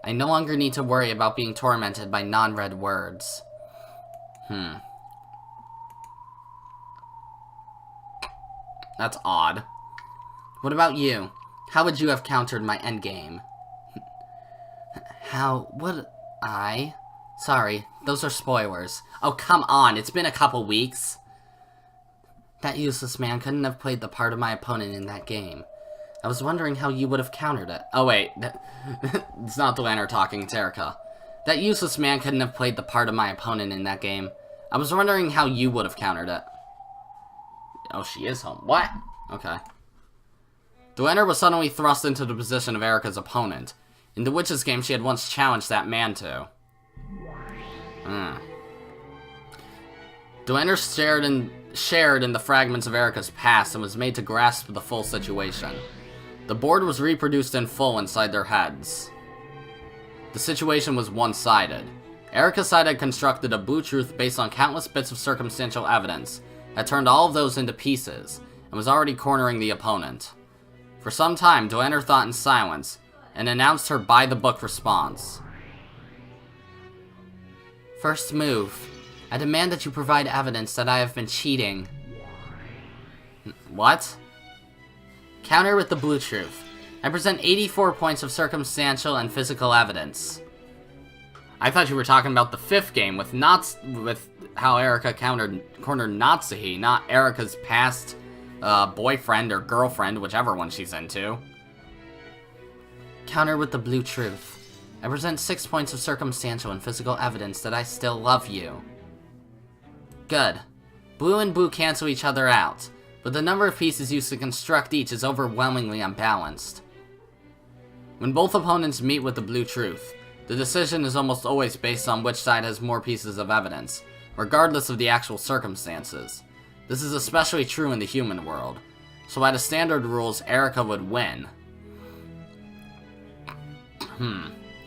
I no longer need to worry about being tormented by non-read words. That's odd. What about you? How would you have countered my endgame? How would I? Sorry, those are spoilers. Oh, come on, it's been a couple weeks. That useless man couldn't have played the part of my opponent in that game. I was wondering how you would have countered it. Oh wait, it's not the Lantern talking, it's Erica. That useless man couldn't have played the part of my opponent in that game. I was wondering how you would have countered it. Oh, she is home. What? Okay. Duenna was suddenly thrust into the position of Erica's opponent. In the Witch's game, she had once challenged that man to. Duenna shared in the fragments of Erica's past and was made to grasp the full situation. The board was reproduced in full inside their heads. The situation was one-sided. Erica's side had constructed a blue truth based on countless bits of circumstantial evidence, had turned all of those into pieces, and was already cornering the opponent. For some time, Duenna thought in silence, and announced her by-the-book response. First move. I demand that you provide evidence that I have been cheating. What? Counter with the blue truth. I present 84 points of circumstantial and physical evidence. I thought you were talking about the fifth game with how Erica cornered Natsuhi, not Erica's past boyfriend or girlfriend, whichever one she's into. Counter with the blue truth. I present 6 points of circumstantial and physical evidence that I still love you. Good. Blue and blue cancel each other out, but the number of pieces used to construct each is overwhelmingly unbalanced. When both opponents meet with the blue truth, the decision is almost always based on which side has more pieces of evidence, regardless of the actual circumstances. This is especially true in the human world, so by the standard rules, Erica would win.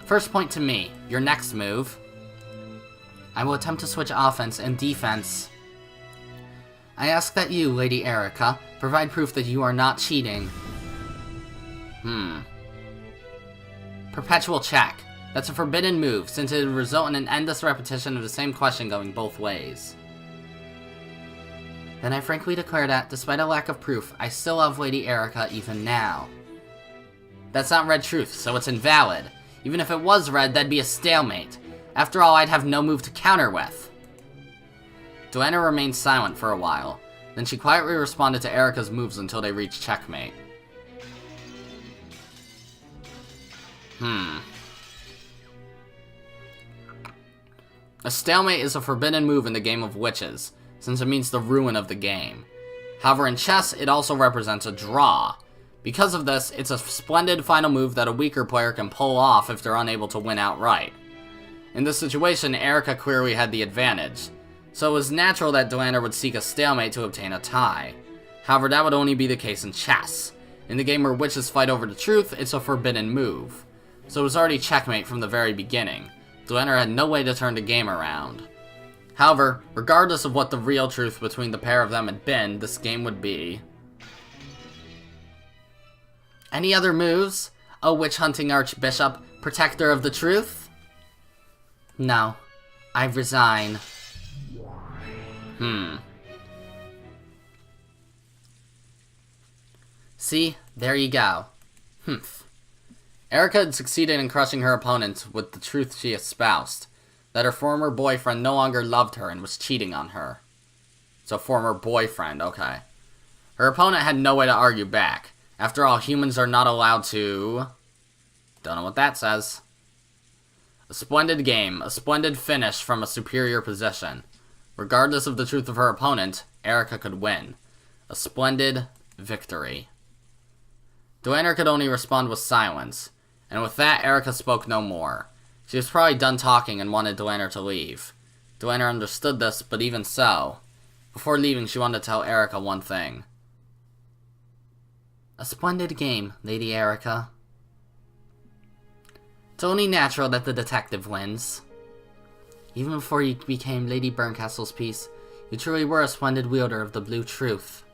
First point to me. Your next move. I will attempt to switch offense and defense. I ask that you, Lady Erica, provide proof that you are not cheating. Perpetual check. That's a forbidden move, since it would result in an endless repetition of the same question going both ways. Then I frankly declare that, despite a lack of proof, I still love Lady Erica even now. That's not red truth, so it's invalid. Even if it was red, that'd be a stalemate. After all, I'd have no move to counter with. Duenna remained silent for a while. Then she quietly responded to Erica's moves until they reached checkmate. A stalemate is a forbidden move in the game of witches, since it means the ruin of the game. However, in chess, it also represents a draw. Because of this, it's a splendid final move that a weaker player can pull off if they're unable to win outright. In this situation, Erica clearly had the advantage, so it was natural that Duenna would seek a stalemate to obtain a tie. However, that would only be the case in chess. In the game where witches fight over the truth, it's a forbidden move. So it was already checkmate from the very beginning. Duenna had no way to turn the game around. However, regardless of what the real truth between the pair of them had been, this game would be... Any other moves? Oh, witch-hunting archbishop, protector of the truth? No. I resign. See? There you go. Erica had succeeded in crushing her opponent with the truth she espoused, that her former boyfriend no longer loved her and was cheating on her. So former boyfriend, okay. Her opponent had no way to argue back. After all, humans are not allowed to... Don't know what that says. A splendid game, a splendid finish from a superior position. Regardless of the truth of her opponent, Erika could win. A splendid victory. Delaner could only respond with silence, and with that, Erika spoke no more. She was probably done talking and wanted Delaner to leave. Delaner understood this, but even so, before leaving, she wanted to tell Erika one thing. A splendid game, Lady Erika. It's only natural that the detective wins. Even before you became Lady Berncastle's piece, you truly were a splendid wielder of the blue truth.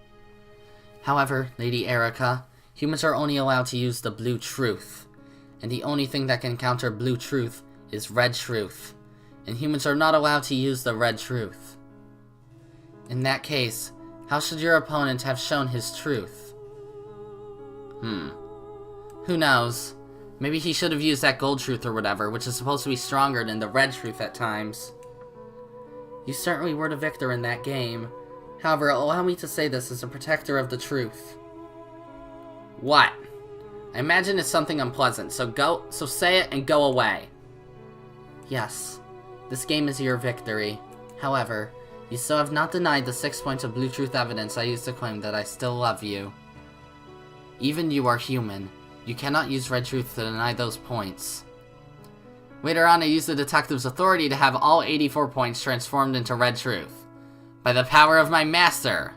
However, Lady Erika, humans are only allowed to use the blue truth, and the only thing that can counter blue truth is red truth, and humans are not allowed to use the red truth. In that case, how should your opponent have shown his truth? Who knows? Maybe he should have used that gold truth or whatever, which is supposed to be stronger than the red truth at times. You certainly were the victor in that game. However, allow me to say this as a protector of the truth. What? I imagine it's something unpleasant, so say it and go away. Yes, this game is your victory. However, you still have not denied the 6 points of blue truth evidence I used to claim that I still love you. Even you are human. You cannot use red truth to deny those points. Later on, I used the detective's authority to have all 84 points transformed into red truth. By the power of my master!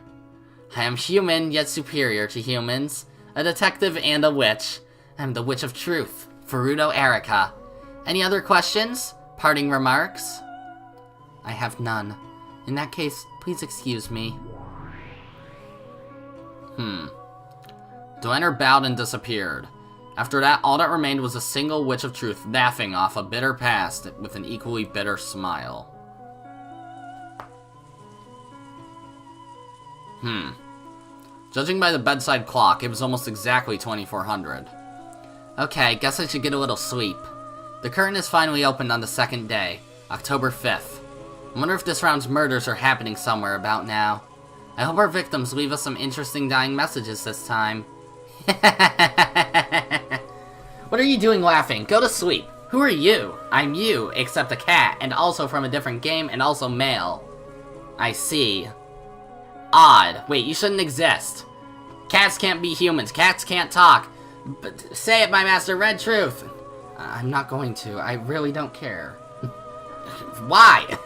I am human, yet superior to humans. A detective and a witch. I am the Witch of Truth, Furuto Erika. Any other questions? Parting remarks? I have none. In that case, please excuse me. Delaner bowed and disappeared. After that, all that remained was a single Witch of Truth laughing off a bitter past with an equally bitter smile. Judging by the bedside clock, it was almost exactly 2400. Okay, guess I should get a little sleep. The curtain is finally opened on the second day, October 5th. I wonder if this round's murders are happening somewhere about now. I hope our victims leave us some interesting dying messages this time. What are you doing laughing? Go to sleep. Who are you? I'm you, except a cat, and also from a different game, and also male. I see. Odd. Wait, you shouldn't exist. Cats can't be humans. Cats can't talk. But say it, my master. Red truth. I'm not going to. I really don't care. Why?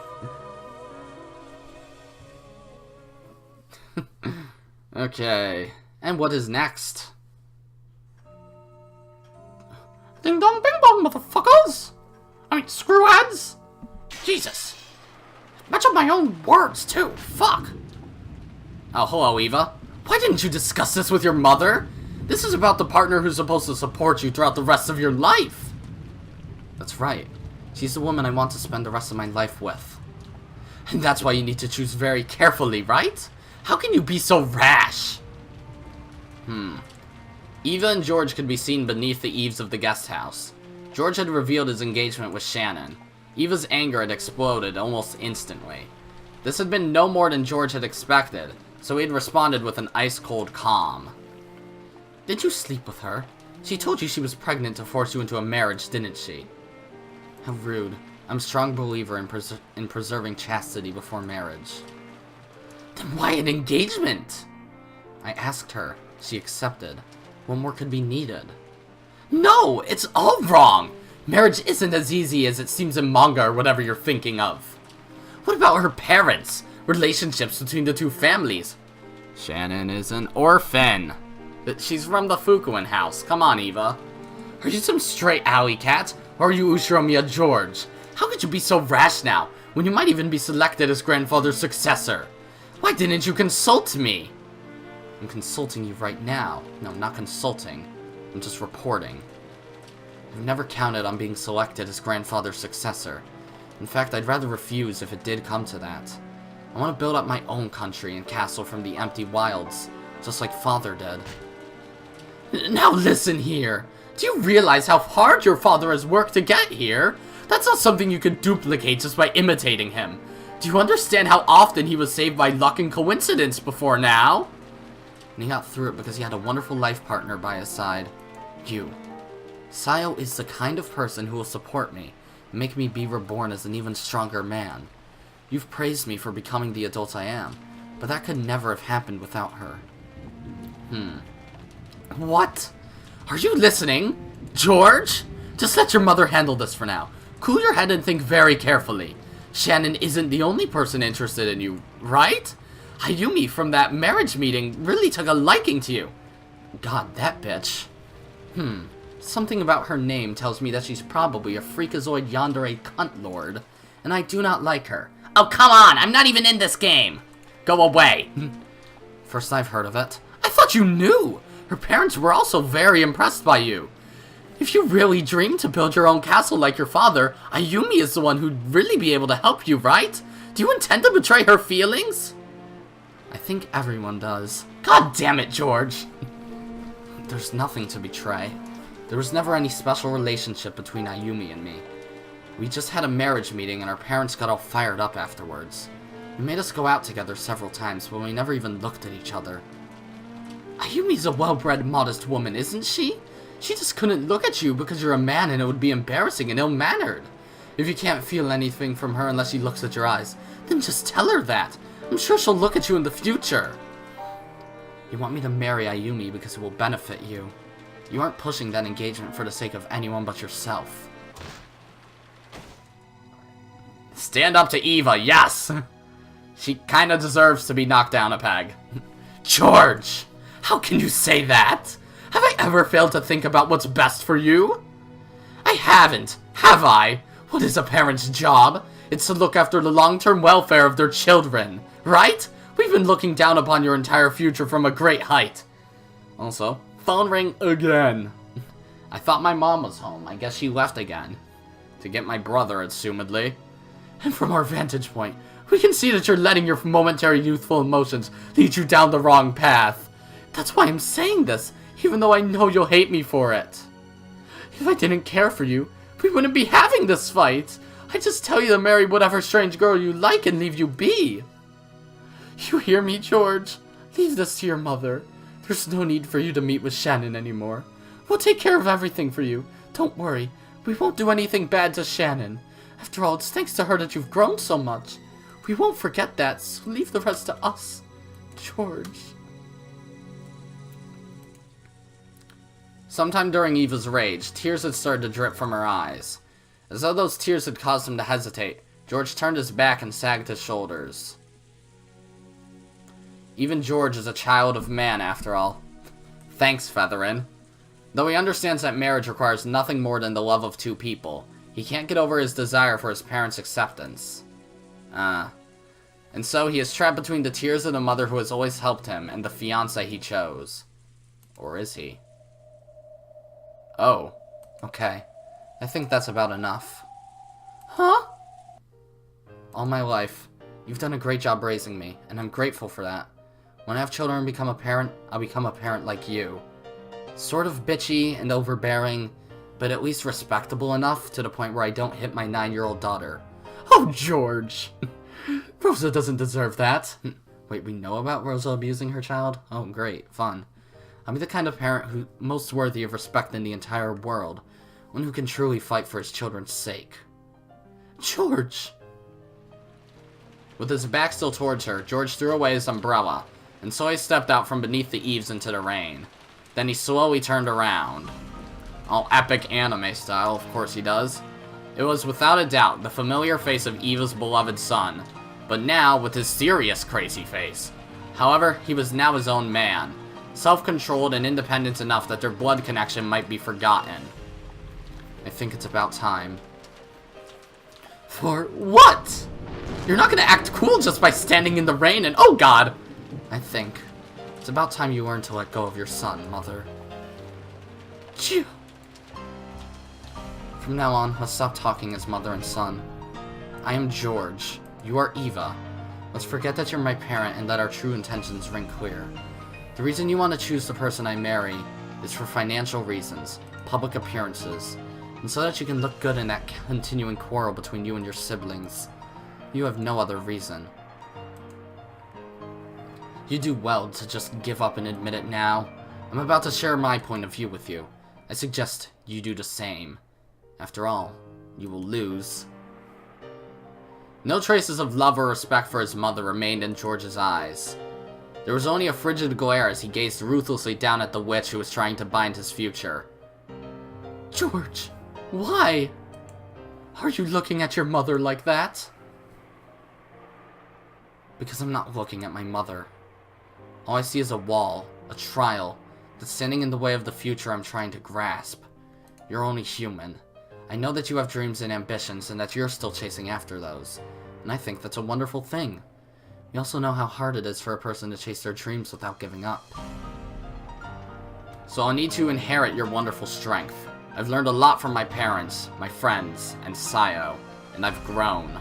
Okay. And what is next? Ding dong bing bong, motherfuckers! I mean, screwheads! Jesus. Match up my own words, too. Fuck. Oh, hello, Eva. Why didn't you discuss this with your mother? This is about the partner who's supposed to support you throughout the rest of your life. That's right. She's the woman I want to spend the rest of my life with. And that's why you need to choose very carefully, right? How can you be so rash? Eva and George could be seen beneath the eaves of the guest house. George had revealed his engagement with Shannon. Eva's anger had exploded almost instantly. This had been no more than George had expected, so he had responded with an ice-cold calm. Did you sleep with her? She told you she was pregnant to force you into a marriage, didn't she? How rude. I'm a strong believer in preserving chastity before marriage. Then why an engagement? I asked her. She accepted. What more could be needed? No! It's all wrong! Marriage isn't as easy as it seems in manga or whatever you're thinking of. What about her parents? Relationships between the two families? Shannon is an orphan. She's from the Fukuin house. Come on, Eva. Are you some stray alley cat? Or are you Ushiromiya George? How could you be so rash now, when you might even be selected as grandfather's successor? Why didn't you consult me? I'm consulting you right now. No, not consulting. I'm just reporting. I've never counted on being selected as grandfather's successor. In fact, I'd rather refuse if it did come to that. I want to build up my own country and castle from the empty wilds, just like father did. Now listen here. Do you realize how hard your father has worked to get here? That's not something you can duplicate just by imitating him. Do you understand how often he was saved by luck and coincidence before now? and he got through it because he had a wonderful life partner by his side. You. Sayo is the kind of person who will support me and make me be reborn as an even stronger man. You've praised me for becoming the adult I am, but that could never have happened without her. What? Are you listening? George? Just let your mother handle this for now. Cool your head and think very carefully. Shannon isn't the only person interested in you, right? Ayumi from that marriage meeting really took a liking to you. God, that bitch. Something about her name tells me that she's probably a freakazoid yandere cunt lord, and I do not like her. Oh, come on! I'm not even in this game! Go away! First I've heard of it. I thought you knew! Her parents were also very impressed by you. If you really dream to build your own castle like your father, Ayumi is the one who'd really be able to help you, right? Do you intend to betray her feelings? I think everyone does. God damn it, George! There's nothing to betray. There was never any special relationship between Ayumi and me. We just had a marriage meeting and our parents got all fired up afterwards. They made us go out together several times, but we never even looked at each other. Ayumi's a well-bred, modest woman, isn't she? She just couldn't look at you because you're a man and it would be embarrassing and ill-mannered. If you can't feel anything from her unless she looks at your eyes, then just tell her that. I'm sure she'll look at you in the future. You want me to marry Ayumi because it will benefit you. You aren't pushing that engagement for the sake of anyone but yourself. Stand up to Eva, yes! She kinda deserves to be knocked down a peg. George! How can you say that? Have I ever failed to think about what's best for you? I haven't, have I? What is a parent's job? It's to look after the long-term welfare of their children, right? We've been looking down upon your entire future from a great height. Also, phone ring again. I thought my mom was home. I guess she left again. To get my brother, assumedly. And from our vantage point, we can see that you're letting your momentary youthful emotions lead you down the wrong path. That's why I'm saying this, even though I know you'll hate me for it. If I didn't care for you, we wouldn't be having this fight. I'd just tell you to marry whatever strange girl you like and leave you be. You hear me, George? Leave this to your mother. There's no need for you to meet with Shannon anymore. We'll take care of everything for you. Don't worry. We won't do anything bad to Shannon. After all, it's thanks to her that you've grown so much. We won't forget that, so leave the rest to us. George. Sometime during Eva's rage, tears had started to drip from her eyes. As though those tears had caused him to hesitate, George turned his back and sagged his shoulders. Even George is a child of man, after all. Thanks, Featherin. Though he understands that marriage requires nothing more than the love of two people, he can't get over his desire for his parents' acceptance. And so he is trapped between the tears of the mother who has always helped him and the fiancé he chose. Or is he? Oh, okay. I think that's about enough. Huh? All my life, you've done a great job raising me, and I'm grateful for that. When I have children and become a parent, I'll become a parent like you. Sort of bitchy and overbearing, but at least respectable enough to the point where I don't hit my 9-year-old daughter. Oh, George! Rosa doesn't deserve that. Wait, we know about Rosa abusing her child? Oh, great. Fun. I'll be the kind of parent who's most worthy of respect in the entire world. One who can truly fight for his children's sake. George! With his back still towards her, George threw away his umbrella, and so he stepped out from beneath the eaves into the rain. Then he slowly turned around. All epic anime style, of course he does. It was without a doubt the familiar face of Eva's beloved son, but now with his serious crazy face. However, he was now his own man, self-controlled and independent enough that their blood connection might be forgotten. I think it's about time. For what? You're not gonna act cool just by standing in the rain and— oh god! I think it's about time you learn to let go of your son, Mother. Phew. From now on, let's stop talking as mother and son. I am George. You are Eva. Let's forget that you're my parent and let our true intentions ring clear. The reason you want to choose the person I marry is for financial reasons, public appearances, and so that you can look good in that continuing quarrel between you and your siblings. You have no other reason. You do well to just give up and admit it now. I'm about to share my point of view with you. I suggest you do the same. After all, you will lose. No traces of love or respect for his mother remained in George's eyes. There was only a frigid glare as he gazed ruthlessly down at the witch who was trying to bind his future. George, why? Are you looking at your mother like that? Because I'm not looking at my mother. All I see is a wall, a trial, that's standing in the way of the future I'm trying to grasp. You're only human. I know that you have dreams and ambitions and that you're still chasing after those. And I think that's a wonderful thing. You also know how hard it is for a person to chase their dreams without giving up. So I'll need to inherit your wonderful strength. I've learned a lot from my parents, my friends, and Sayo, and I've grown.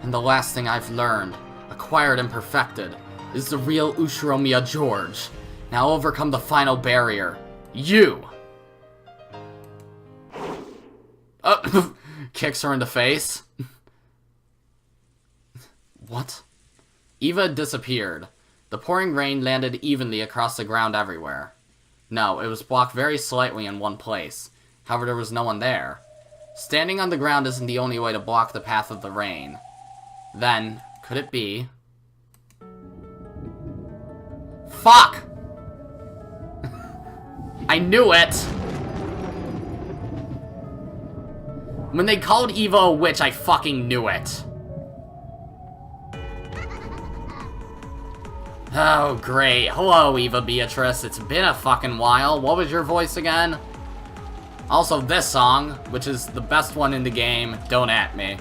And the last thing I've learned, acquired and perfected, is the real Ushiromiya George. Now overcome the final barrier. You! Kicks her in the face. What? Eva disappeared. The pouring rain landed evenly across the ground everywhere. No, it was blocked very slightly in one place. However, there was no one there. Standing on the ground isn't the only way to block the path of the rain. Then, could it be... Fuck! I knew it! When they called Eva a witch, I fucking knew it. Oh, great. Hello, Eva Beatrice. It's been a fucking while. What was your voice again? Also, this song, which is the best one in the game, Don't At Me.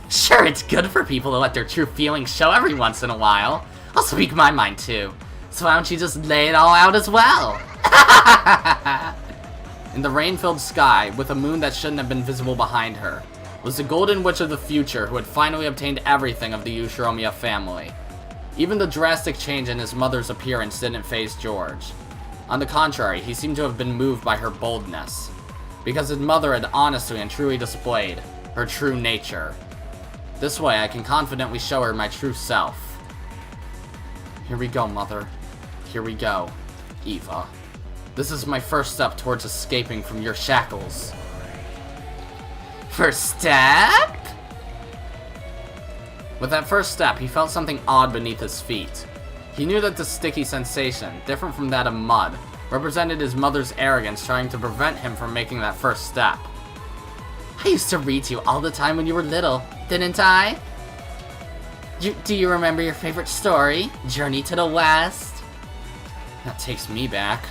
Sure, it's good for people to let their true feelings show every once in a while. I'll speak my mind, too. So why don't you just lay it all out as well? In the rain-filled sky, with a moon that shouldn't have been visible behind her, was the Golden Witch of the future who had finally obtained everything of the Ushiromiya family. Even the drastic change in his mother's appearance didn't faze George. On the contrary, he seemed to have been moved by her boldness, because his mother had honestly and truly displayed her true nature. This way, I can confidently show her my true self. Here we go, Mother. Here we go, Eva. This is my first step towards escaping from your shackles. First step? With that first step, he felt something odd beneath his feet. He knew that the sticky sensation, different from that of mud, represented his mother's arrogance trying to prevent him from making that first step. I used to read to you all the time when you were little, didn't I? Do you remember your favorite story, Journey to the West? That takes me back.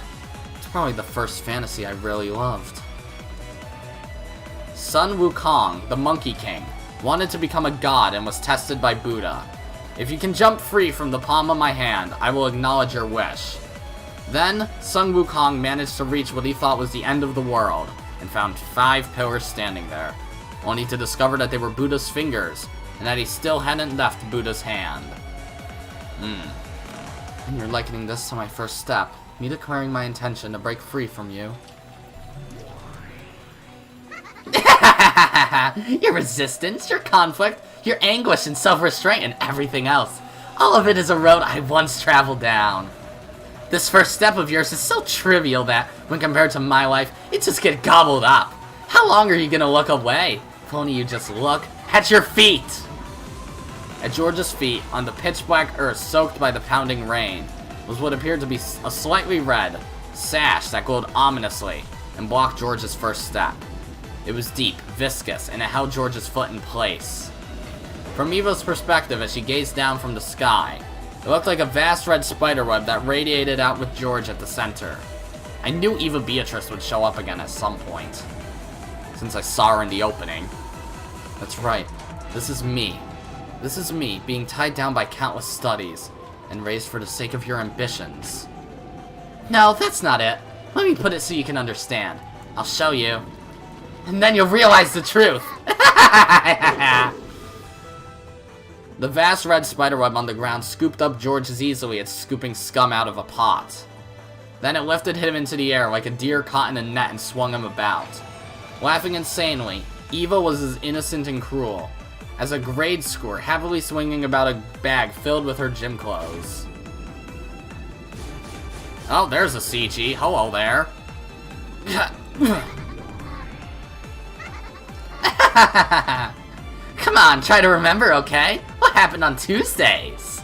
It's probably the first fantasy I really loved. Sun Wukong, the Monkey King, wanted to become a god and was tested by Buddha. If you can jump free from the palm of my hand, I will acknowledge your wish. Then, Sun Wukong managed to reach what he thought was the end of the world, and found 5 pillars standing there, only to discover that they were Buddha's fingers, and that he still hadn't left Buddha's hand. And you're likening this to my first step, me declaring my intention to break free from you. Your resistance, your conflict, your anguish and self-restraint, and everything else. All of it is a road I once traveled down. This first step of yours is so trivial that, when compared to my life, it just gets gobbled up. How long are you gonna look away? If only you just look at your feet! At George's feet, on the pitch-black earth soaked by the pounding rain, was what appeared to be a slightly red sash that glowed ominously and blocked George's first step. It was deep, viscous, and it held George's foot in place. From Eva's perspective, as she gazed down from the sky, it looked like a vast red spiderweb that radiated out with George at the center. I knew Eva Beatrice would show up again at some point, since I saw her in the opening. That's right, this is me. This is me, being tied down by countless studies, and raised for the sake of your ambitions. No, that's not it. Let me put it so you can understand. I'll show you. And then you'll realize the truth! The vast red spiderweb on the ground scooped up George as easily as scooping scum out of a pot. Then it lifted him into the air like a deer caught in a net and swung him about. Laughing insanely, Eva was as innocent and cruel, as a grade schooler, heavily swinging about a bag filled with her gym clothes. Oh, there's a CG. Hello there. Come on, try to remember, okay? What happened on Tuesdays?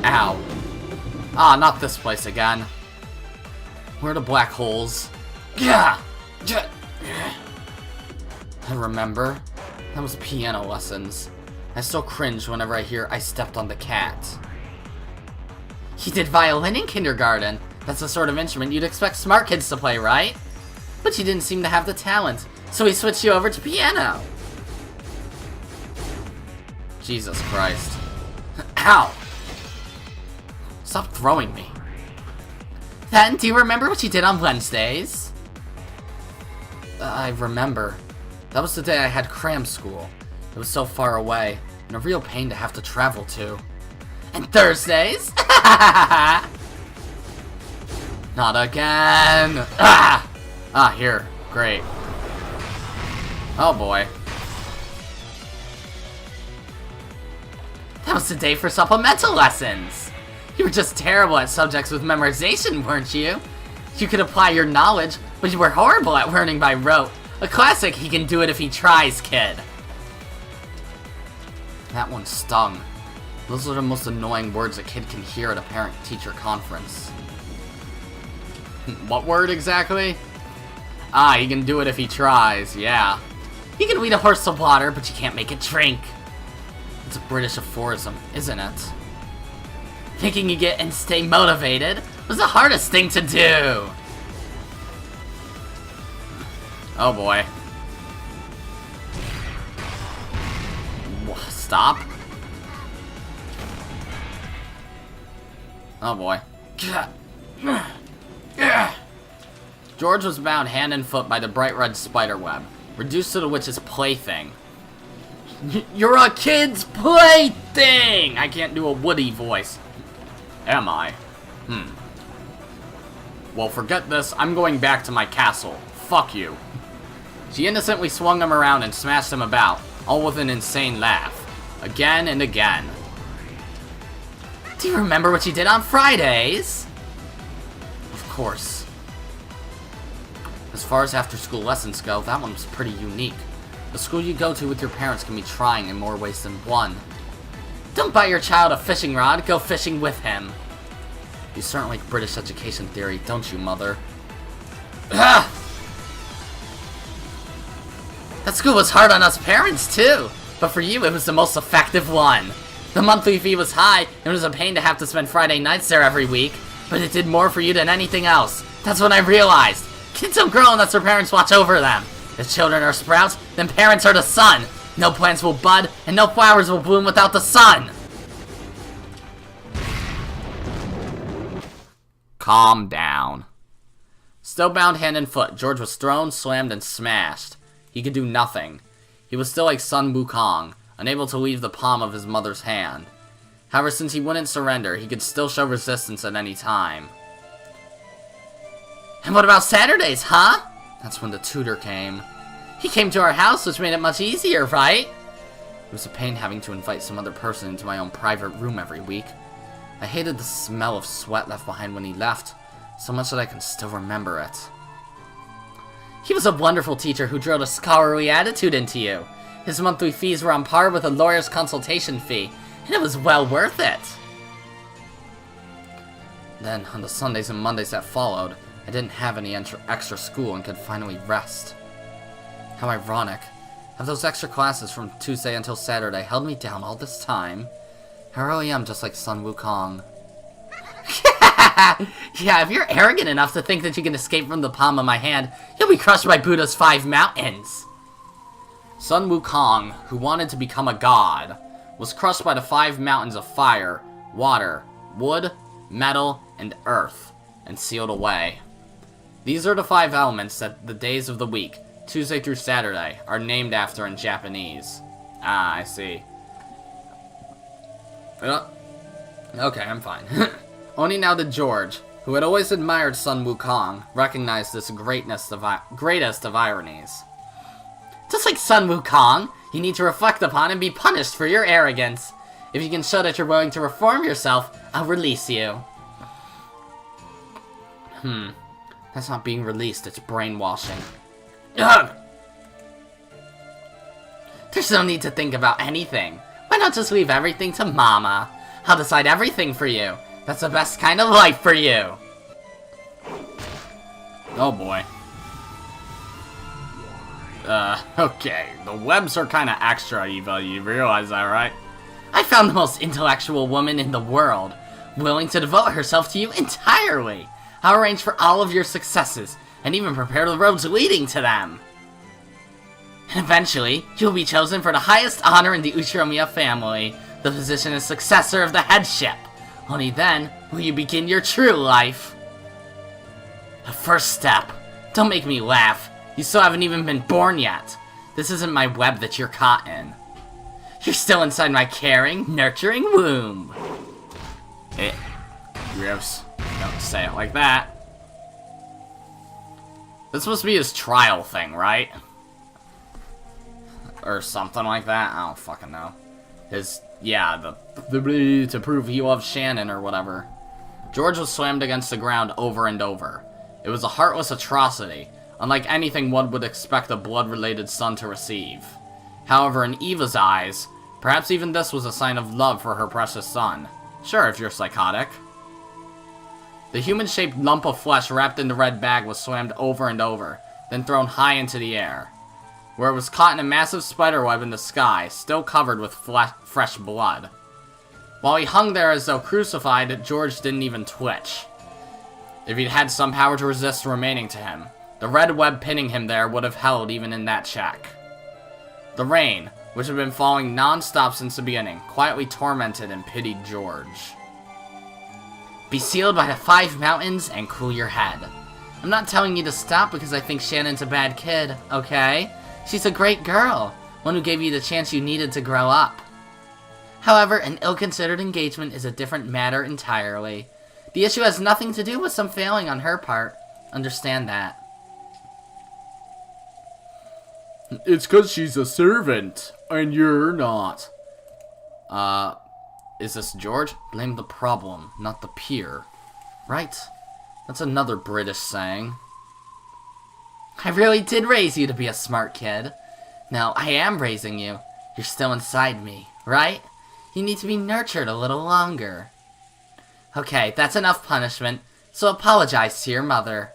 Ow. Ah, not this place again. Where are the black holes? I remember. That was piano lessons. I still cringe whenever I hear I stepped on the cat. He did violin in kindergarten. That's the sort of instrument you'd expect smart kids to play, right? But you didn't seem to have the talent, so he switched you over to piano. Jesus Christ. Ow! Stop throwing me. Then, do you remember what you did on Wednesdays? I remember. That was the day I had cram school. It was so far away, and a real pain to have to travel to. And Thursdays? Not again! Ah! Ah, here. Great. Oh boy. That was the day for supplemental lessons. You were just terrible at subjects with memorization, weren't you? You could apply your knowledge, but you were horrible at learning by rote. A classic, he can do it if he tries, kid. That one stung. Those are the most annoying words a kid can hear at a parent-teacher conference. What word exactly? Ah, he can do it if he tries, yeah. You can lead a horse to water, but you can't make it drink. It's a British aphorism, isn't it? Making you get and stay motivated was the hardest thing to do. Oh boy. Stop. Oh boy. George was bound hand and foot by the bright red spider web, reduced to the witch's plaything. You're a kid's plaything! I can't do a Woody voice. Am I? Well, forget this. I'm going back to my castle. Fuck you. She innocently swung him around and smashed him about, all with an insane laugh. Again and again. Do you remember what you did on Fridays? Of course. As far as after-school lessons go, that one was pretty unique. The school you go to with your parents can be trying in more ways than one. Don't buy your child a fishing rod, go fishing with him. You certainly like British education theory, don't you, Mother? Ugh! That school was hard on us parents, too. But for you, it was the most effective one. The monthly fee was high, and it was a pain to have to spend Friday nights there every week. But it did more for you than anything else. That's when I realized. Kids don't grow unless their parents watch over them. If children are sprouts, then parents are the sun. No plants will bud, and no flowers will bloom without the sun. Calm down. Still bound hand and foot, George was thrown, slammed, and smashed. He could do nothing. He was still like Sun Wukong, unable to leave the palm of his mother's hand. However, since he wouldn't surrender, he could still show resistance at any time. And what about Saturdays, huh? That's when the tutor came. He came to our house, which made it much easier, right? It was a pain having to invite some other person into my own private room every week. I hated the smell of sweat left behind when he left, so much that I can still remember it. He was a wonderful teacher who drilled a scholarly attitude into you. His monthly fees were on par with a lawyer's consultation fee, and it was well worth it. Then, on the Sundays and Mondays that followed, I didn't have any extra school and could finally rest. How ironic. Have those extra classes from Tuesday until Saturday held me down all this time? I really am just like Sun Wukong. Yeah, if you're arrogant enough to think that you can escape from the palm of my hand, you'll be crushed by Buddha's 5 mountains. Sun Wukong, who wanted to become a god, was crushed by the 5 mountains of fire, water, wood, metal, and earth, and sealed away. These are the 5 elements that the days of the week, Tuesday through Saturday, are named after in Japanese. Ah, I see. Okay, I'm fine. Only now did George, who had always admired Sun Wukong, recognized this greatest of ironies. Just like Sun Wukong, you need to reflect upon and be punished for your arrogance. If you can show that you're willing to reform yourself, I'll release you. That's not being released, it's brainwashing. Ugh! There's no need to think about anything. Why not just leave everything to Mama? I'll decide everything for you. That's the best kind of life for you. Oh boy. Okay. The webs are kinda extra, Eva, you realize that, right? I found the most intellectual woman in the world, willing to devote herself to you entirely. I'll arrange for all of your successes, and even prepare the roads leading to them. And eventually, you'll be chosen for the highest honor in the Ushiromiya family, the position as successor of the headship. Only then will you begin your true life. The first step. Don't make me laugh. You still haven't even been born yet. This isn't my web that you're caught in. You're still inside my caring, nurturing womb. Gross. Don't say it like that. This is supposed to be his trial thing, right? Or something like that? I don't fucking know. To prove he loves Shannon or whatever. George was slammed against the ground over and over. It was a heartless atrocity, unlike anything one would expect a blood-related son to receive. However, in Eva's eyes, perhaps even this was a sign of love for her precious son. Sure, if you're psychotic. The human-shaped lump of flesh wrapped in the red bag was slammed over and over, then thrown high into the air, where it was caught in a massive spiderweb in the sky, still covered with fresh blood. While he hung there as though crucified, George didn't even twitch. If he'd had some power to resist remaining to him, the red web pinning him there would have held even in that check. The rain, which had been falling non-stop since the beginning, quietly tormented and pitied George. Be sealed by the 5 mountains and cool your head. I'm not telling you to stop because I think Shannon's a bad kid, okay? She's a great girl, one who gave you the chance you needed to grow up. However, an ill-considered engagement is a different matter entirely. The issue has nothing to do with some failing on her part. Understand that. It's 'cause she's a servant, and you're not. Is this George? Blame the problem, not the peer. Right? That's another British saying. I really did raise you to be a smart kid. Now, I am raising you. You're still inside me, right? You need to be nurtured a little longer. Okay, that's enough punishment, so apologize to your mother.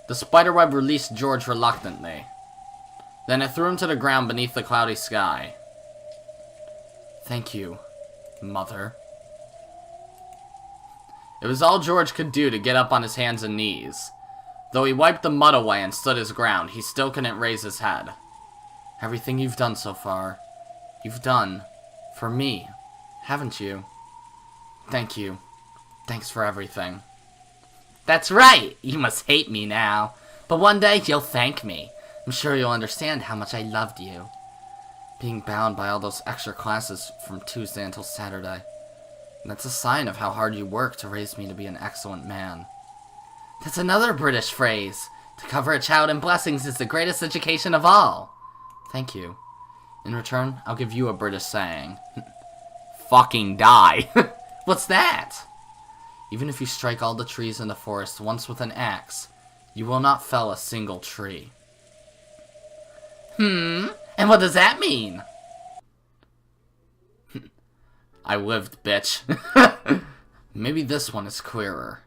The spiderweb released George reluctantly. Then it threw him to the ground beneath the cloudy sky. Thank you, Mother. It was all George could do to get up on his hands and knees. Though he wiped the mud away and stood his ground, he still couldn't raise his head. Everything you've done so far, you've done for me, haven't you? Thank you. Thanks for everything. That's right! You must hate me now. But one day, you'll thank me. I'm sure you'll understand how much I loved you. Being bound by all those extra classes from Tuesday until Saturday. That's a sign of how hard you work to raise me to be an excellent man. That's another British phrase. To cover a child in blessings is the greatest education of all. Thank you. In return, I'll give you a British saying. Fucking die. What's that? Even if you strike all the trees in the forest once with an axe, you will not fell a single tree. And what does that mean? I lived, bitch. Maybe this one is clearer.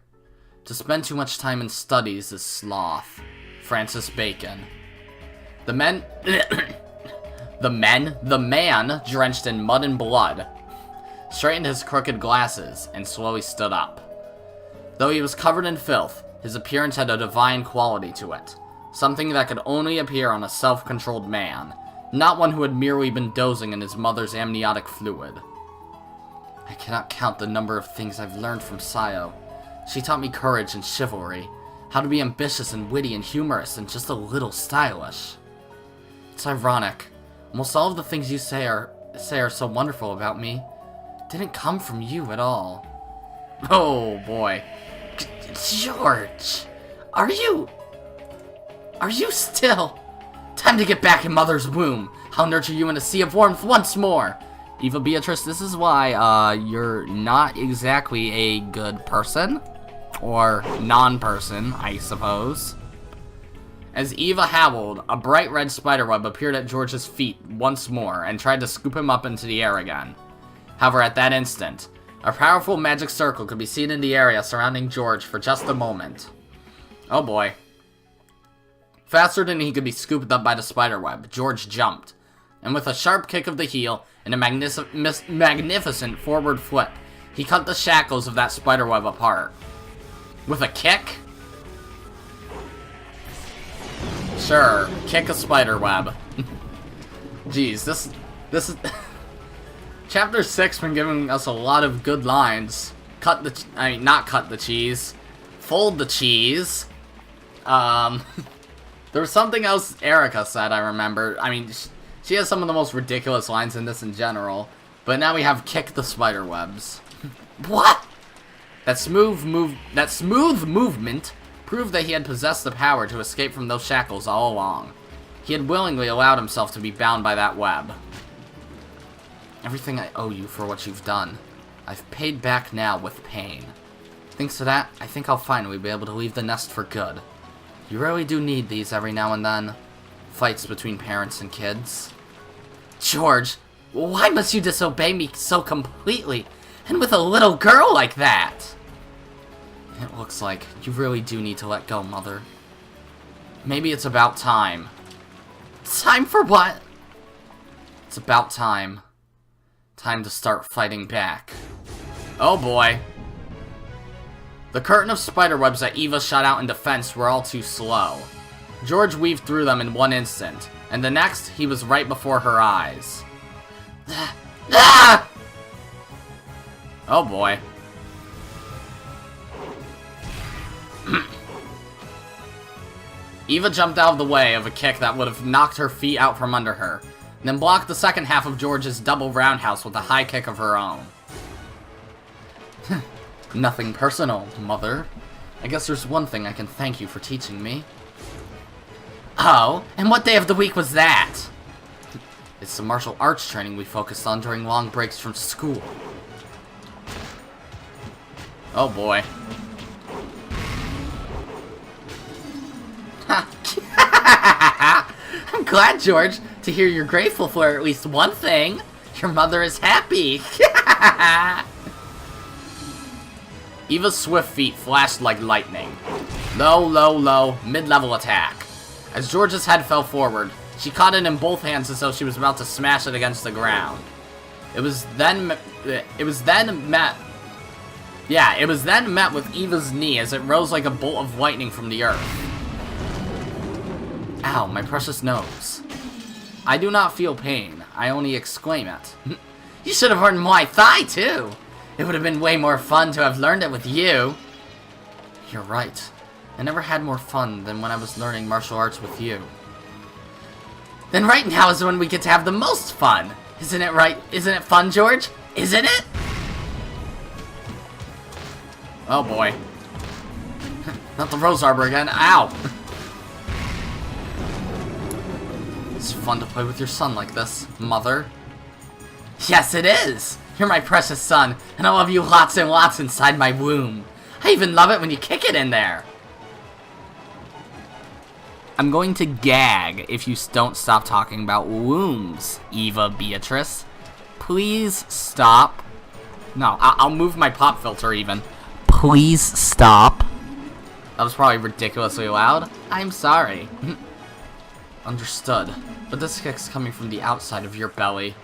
To spend too much time in studies is sloth. Francis Bacon. The man, drenched in mud and blood, straightened his crooked glasses and slowly stood up. Though he was covered in filth, his appearance had a divine quality to it. Something that could only appear on a self-controlled man, not one who had merely been dozing in his mother's amniotic fluid. I cannot count the number of things I've learned from Sayo. She taught me courage and chivalry, how to be ambitious and witty and humorous and just a little stylish. It's ironic. Almost all of the things you say are so wonderful about me didn't come from you at all. Oh boy. George, are you still? Time to get back in Mother's womb. I'll nurture you in a sea of warmth once more. Eva Beatrice, this is why, you're not exactly a good person. Or non-person, I suppose. As Eva howled, a bright red spiderweb appeared at George's feet once more and tried to scoop him up into the air again. However, at that instant, a powerful magic circle could be seen in the area surrounding George for just a moment. Oh boy. Faster than he could be scooped up by the spiderweb, George jumped, and with a sharp kick of the heel and a magnificent forward flip, he cut the shackles of that spiderweb apart. With a kick? Sure, kick a spiderweb. Jeez, this is... Chapter 6 been giving us a lot of good lines. Not cut the cheese. Fold the cheese. There was something else Erica said, I remember. I mean, she has some of the most ridiculous lines in this in general. But now we have kick the spiderwebs. What? That smooth movement proved that he had possessed the power to escape from those shackles all along. He had willingly allowed himself to be bound by that web. Everything I owe you for what you've done, I've paid back now with pain. Thanks to that, I think I'll finally be able to leave the nest for good. You really do need these every now and then. Fights between parents and kids. George, why must you disobey me so completely? And with a little girl like that? It looks like you really do need to let go, Mother. Maybe it's about time. Time for what? It's about time. Time to start fighting back. Oh boy. The curtain of spiderwebs that Eva shot out in defense were all too slow. George weaved through them in one instant, and the next, he was right before her eyes. Ah! Oh boy. Eva jumped out of the way of a kick that would have knocked her feet out from under her, and then blocked the second half of George's double roundhouse with a high kick of her own. Nothing personal, Mother. I guess there's one thing I can thank you for teaching me. Oh, and what day of the week was that? It's the martial arts training we focused on during long breaks from school. Oh boy. I'm glad, George, to hear you're grateful for at least one thing. Your mother is happy. Eva's swift feet flashed like lightning. Low, mid-level attack. As George's head fell forward, she caught it in both hands as though she was about to smash it against the ground. It was then met with Eva's knee as it rose like a bolt of lightning from the earth. Ow, my precious nose. I do not feel pain, I only exclaim it. You should have learned Muay Thai, too. It would have been way more fun to have learned it with you. You're right. I never had more fun than when I was learning martial arts with you. Then right now is when we get to have the most fun. Isn't it right? Isn't it fun, George? Isn't it? Oh boy. Not the Rose Arbor again. Ow! It's fun to play with your son like this, Mother. Yes, it is! You're my precious son, and I love you lots and lots inside my womb. I even love it when you kick it in there. I'm going to gag if you don't stop talking about wombs, Eva Beatrice. Please stop. No, I'll move my pop filter even. Please stop. That was probably ridiculously loud. I'm sorry. Understood. But this kick's coming from the outside of your belly.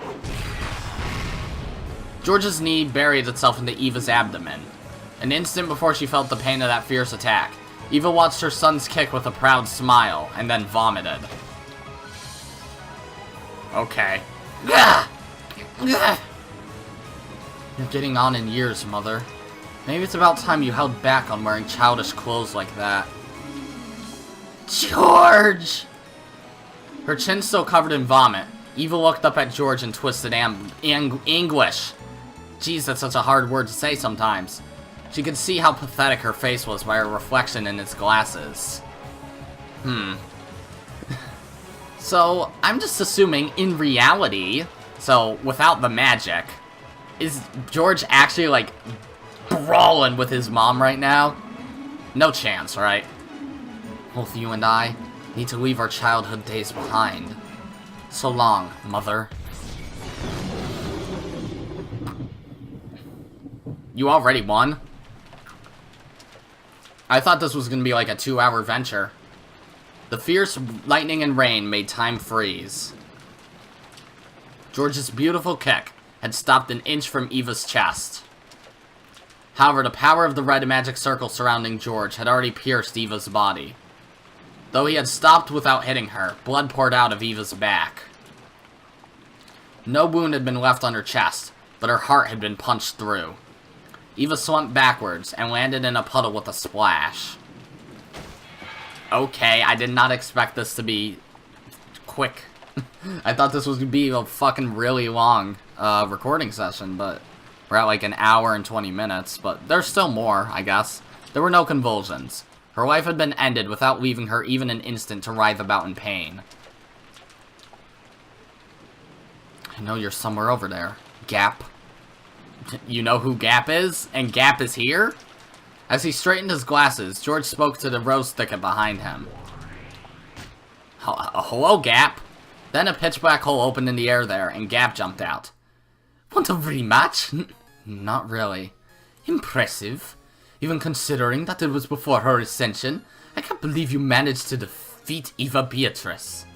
George's knee buried itself into Eva's abdomen. An instant before she felt the pain of that fierce attack, Eva watched her son's kick with a proud smile, and then vomited. Okay. You're getting on in years, Mother. Maybe it's about time you held back on wearing childish clothes like that. George! Her chin still covered in vomit, Eva looked up at George in twisted anguish. Jeez, that's such a hard word to say sometimes. She could see how pathetic her face was by her reflection in its glasses. So, I'm just assuming, in reality, so, without the magic, is George actually, like, brawling with his mom right now? No chance, right? Both you and I need to leave our childhood days behind. So long, mother. You already won? I thought this was gonna be like a 2-hour venture. The fierce lightning and rain made time freeze. George's beautiful kick had stopped an inch from Eva's chest. However, the power of the red magic circle surrounding George had already pierced Eva's body. Though he had stopped without hitting her, blood poured out of Eva's back. No wound had been left on her chest, but her heart had been punched through. Eva slumped backwards and landed in a puddle with a splash. Okay, I did not expect this to be quick. I thought this was going to be a fucking really long recording session, but we're at like an hour and 20 minutes, but there's still more, I guess. There were no convulsions. Her life had been ended without leaving her even an instant to writhe about in pain. I know you're somewhere over there, Gap. You know who Gap is? And Gap is here? As he straightened his glasses, George spoke to the rose thicket behind him. Hello, Gap. Then a pitch black hole opened in the air there, and Gap jumped out. Want a rematch? Not really. Impressive. Even considering that it was before her ascension, I can't believe you managed to defeat Eva Beatrice.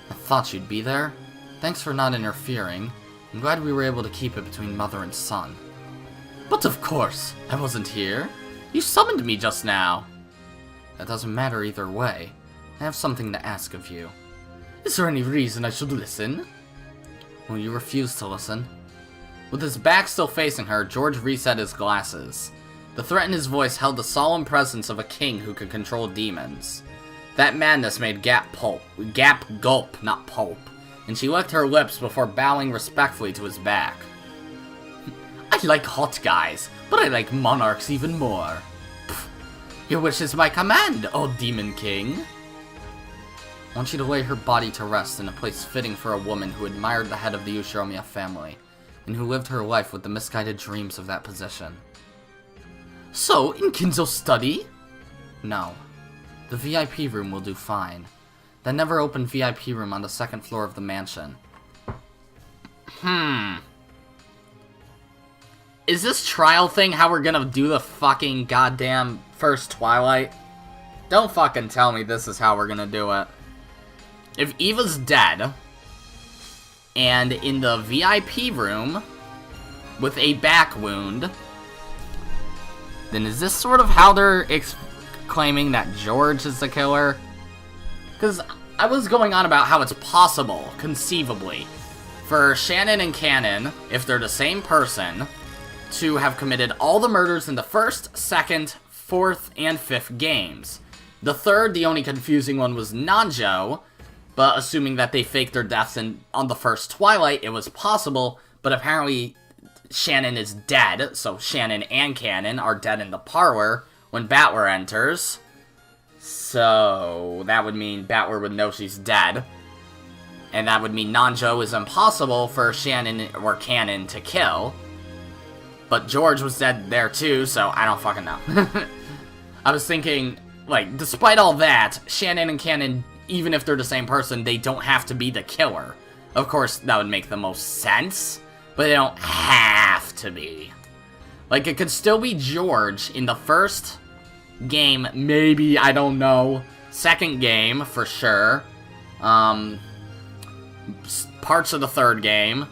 I thought you'd be there. Thanks for not interfering. I'm glad we were able to keep it between mother and son. But of course, I wasn't here. You summoned me just now. That doesn't matter either way. I have something to ask of you. Is there any reason I should listen? Well, you refuse to listen. With his back still facing her, George reset his glasses. The threat in his voice held the solemn presence of a king who could control demons. That madness made Gap gulp, not pulp, and she licked her lips before bowing respectfully to his back. I like hot guys, but I like monarchs even more. Pfft. Your wish is my command, O Demon King. I want you to lay her body to rest in a place fitting for a woman who admired the head of the Ushiromiya family, and who lived her life with the misguided dreams of that position. So, in Kinzo's study? No. The VIP room will do fine. That never-opened VIP room on the second floor of the mansion. Is this trial thing how we're gonna do the fucking goddamn first Twilight? Don't fucking tell me this is how we're gonna do it. If Eva's dead, and in the VIP room, with a back wound, then is this sort of how they're claiming that George is the killer? Because I was going on about how it's possible, conceivably, for Shannon and Kanon, if they're the same person, to have committed all the murders in the first, second, fourth, and fifth games. The third, the only confusing one, was Nanjo, but assuming that they faked their deaths on the first Twilight, it was possible, but apparently Shannon is dead, so Shannon and Kanon are dead in the parlor when Battler enters. So that would mean Battler would know she's dead. And that would mean Nanjo is impossible for Shannon or Kanon to kill. But George was dead there too, so I don't fucking know. I was thinking, like, despite all that, Shannon and Kanon, even if they're the same person, they don't have to be the killer. Of course, that would make the most sense, but they don't have to be. Like, it could still be George in the first game, maybe, I don't know. Second game, for sure. Parts of the third game.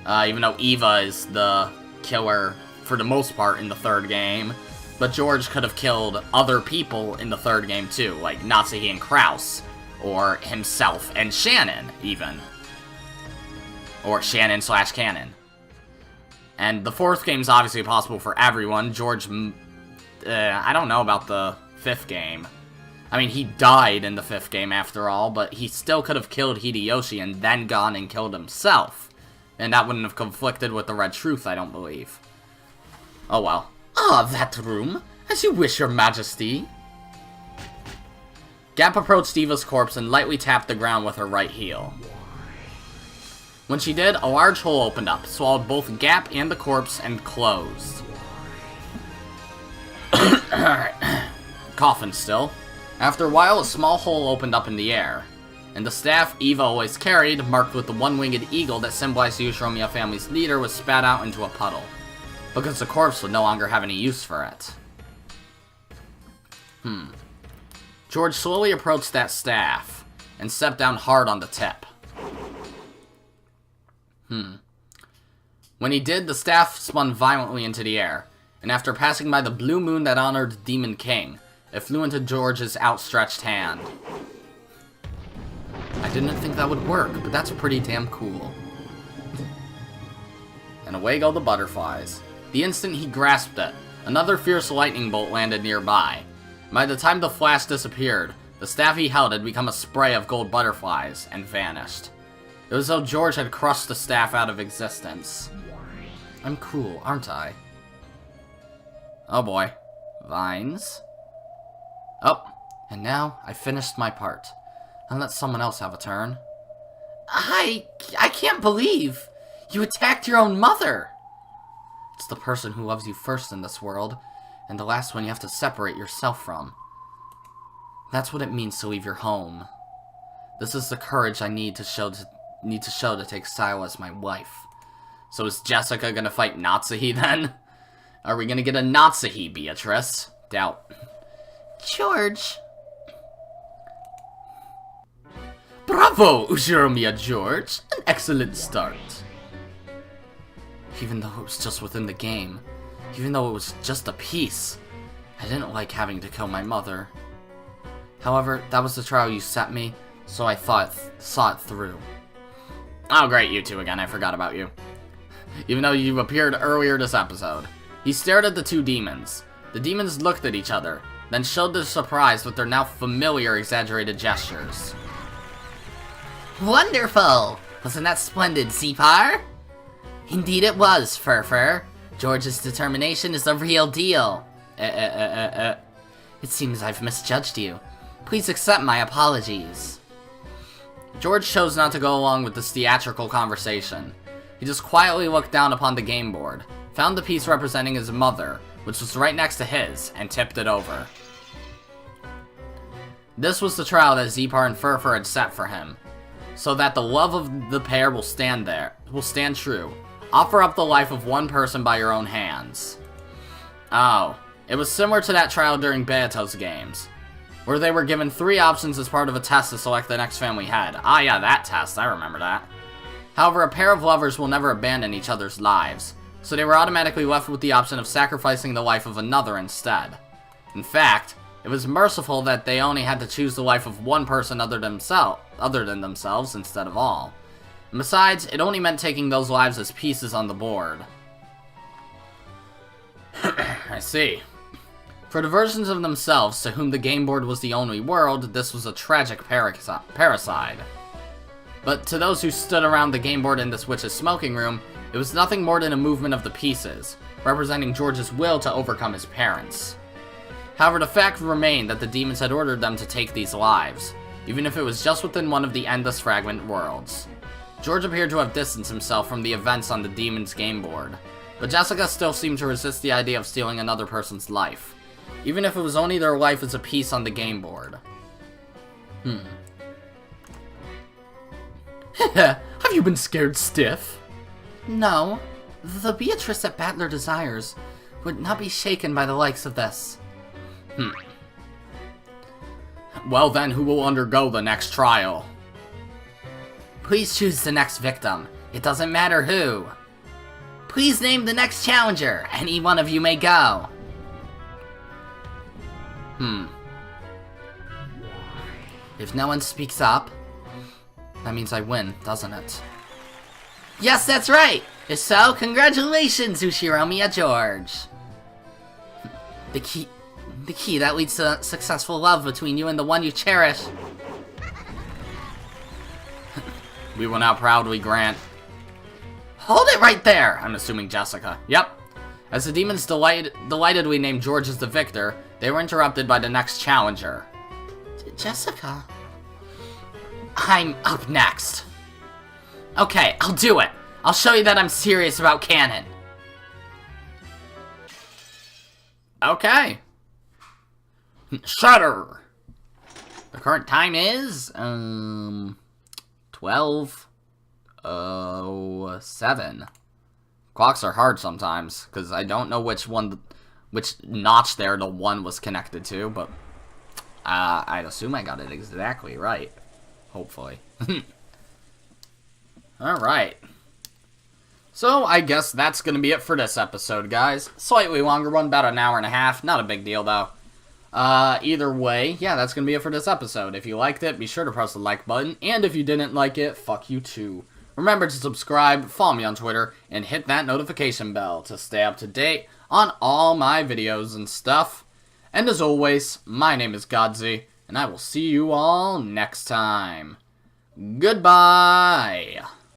Even though Eva is the killer for the most part in the third game. But George could have killed other people in the third game too, like Natsuki and Kraus. Or himself and Shannon, even. Or Shannon/Kanon. And the fourth game's obviously possible for everyone. George, I don't know about the fifth game. I mean, he died in the fifth game after all, but he still could have killed Hideyoshi and then gone and killed himself. And that wouldn't have conflicted with the Red Truth, I don't believe. Oh well. Ah, that room. As you wish, your majesty. Gap approached Eva's corpse and lightly tapped the ground with her right heel. When she did, a large hole opened up, swallowed both Gap and the corpse, and closed. Alright. Coughing still. After a while, a small hole opened up in the air, and the staff Eva always carried, marked with the one-winged eagle that symbolized the Ushiromiya family's leader, was spat out into a puddle, because the corpse would no longer have any use for it. George slowly approached that staff, and stepped down hard on the tip. When he did, the staff spun violently into the air, and after passing by the blue moon that honored Demon King, it flew into George's outstretched hand. I didn't think that would work, but that's pretty damn cool. And away go the butterflies. The instant he grasped it, another fierce lightning bolt landed nearby. By the time the flash disappeared, the staff he held had become a spray of gold butterflies and vanished. It was as though George had crushed the staff out of existence. I'm cool, aren't I? Oh boy. Vines. Oh, and now I finished my part. I'll let someone else have a turn. I can't believe you attacked your own mother. It's the person who loves you first in this world, and the last one you have to separate yourself from. That's what it means to leave your home. This is the courage I need to show to take Silo as my wife. So is Jessica gonna fight Natsuhi then? Are we gonna get a Natsuhi, Beatrice? Doubt. George. Bravo, Ushiromiya George! An excellent start. Even though it was just within the game, even though it was just a piece, I didn't like having to kill my mother. However, that was the trial you set me, so I saw it through. Oh great, you two again, I forgot about you. Even though you appeared earlier this episode. He stared at the two demons. The demons looked at each other, then showed their surprise with their now familiar exaggerated gestures. Wonderful! Wasn't that splendid, Zepar? Indeed it was, Furfur. George's determination is the real deal. It seems I've misjudged you. Please accept my apologies. George chose not to go along with this theatrical conversation. He just quietly looked down upon the game board, found the piece representing his mother, which was right next to his, and tipped it over. This was the trial that Zepar and Furfur had set for him, so that the love of the pair will stand true. Offer up the life of one person by your own hands. Oh, it was similar to that trial during Beato's games, where they were given 3 options as part of a test to select the next family head. Ah yeah, that test, I remember that. However, a pair of lovers will never abandon each other's lives, so they were automatically left with the option of sacrificing the life of another instead. In fact, it was merciful that they only had to choose the life of one person other than themselves instead of all. And besides, it only meant taking those lives as pieces on the board. I see. For the versions of themselves to whom the game board was the only world, this was a tragic parricide. But to those who stood around the game board in this witch's smoking room, it was nothing more than a movement of the pieces, representing George's will to overcome his parents. However, the fact remained that the demons had ordered them to take these lives, even if it was just within one of the endless fragment worlds. George appeared to have distanced himself from the events on the demon's game board, but Jessica still seemed to resist the idea of stealing another person's life, even if it was only their life as a piece on the game board. Have you been scared stiff? No. The Beatrice that Battler desires would not be shaken by the likes of this. Well then, who will undergo the next trial? Please choose the next victim. It doesn't matter who. Please name the next challenger. Any one of you may go. If no one speaks up, that means I win, doesn't it? Yes, that's right! If so, congratulations, Ushiromiya George! The key that leads to successful love between you and the one you cherish. We will now proudly grant... Hold it right there! I'm assuming Jessica. Yep. As the demons delightedly named George as the victor, they were interrupted by the next challenger. Jessica? I'm up next. Okay, I'll do it. I'll show you that I'm serious about Kanon. Okay. Shutter. The current time is 12:07. Clocks are hard sometimes because I don't know which notch there the one was connected to, but I'd assume I got it exactly right. Hopefully. Alright. So, I guess that's going to be it for this episode, guys. Slightly longer one, about an hour and a half. Not a big deal, though. Either way, yeah, that's going to be it for this episode. If you liked it, be sure to press the like button. And if you didn't like it, fuck you too. Remember to subscribe, follow me on Twitter, and hit that notification bell to stay up to date on all my videos and stuff. And as always, my name is Godzi, and I will see you all next time. Goodbye!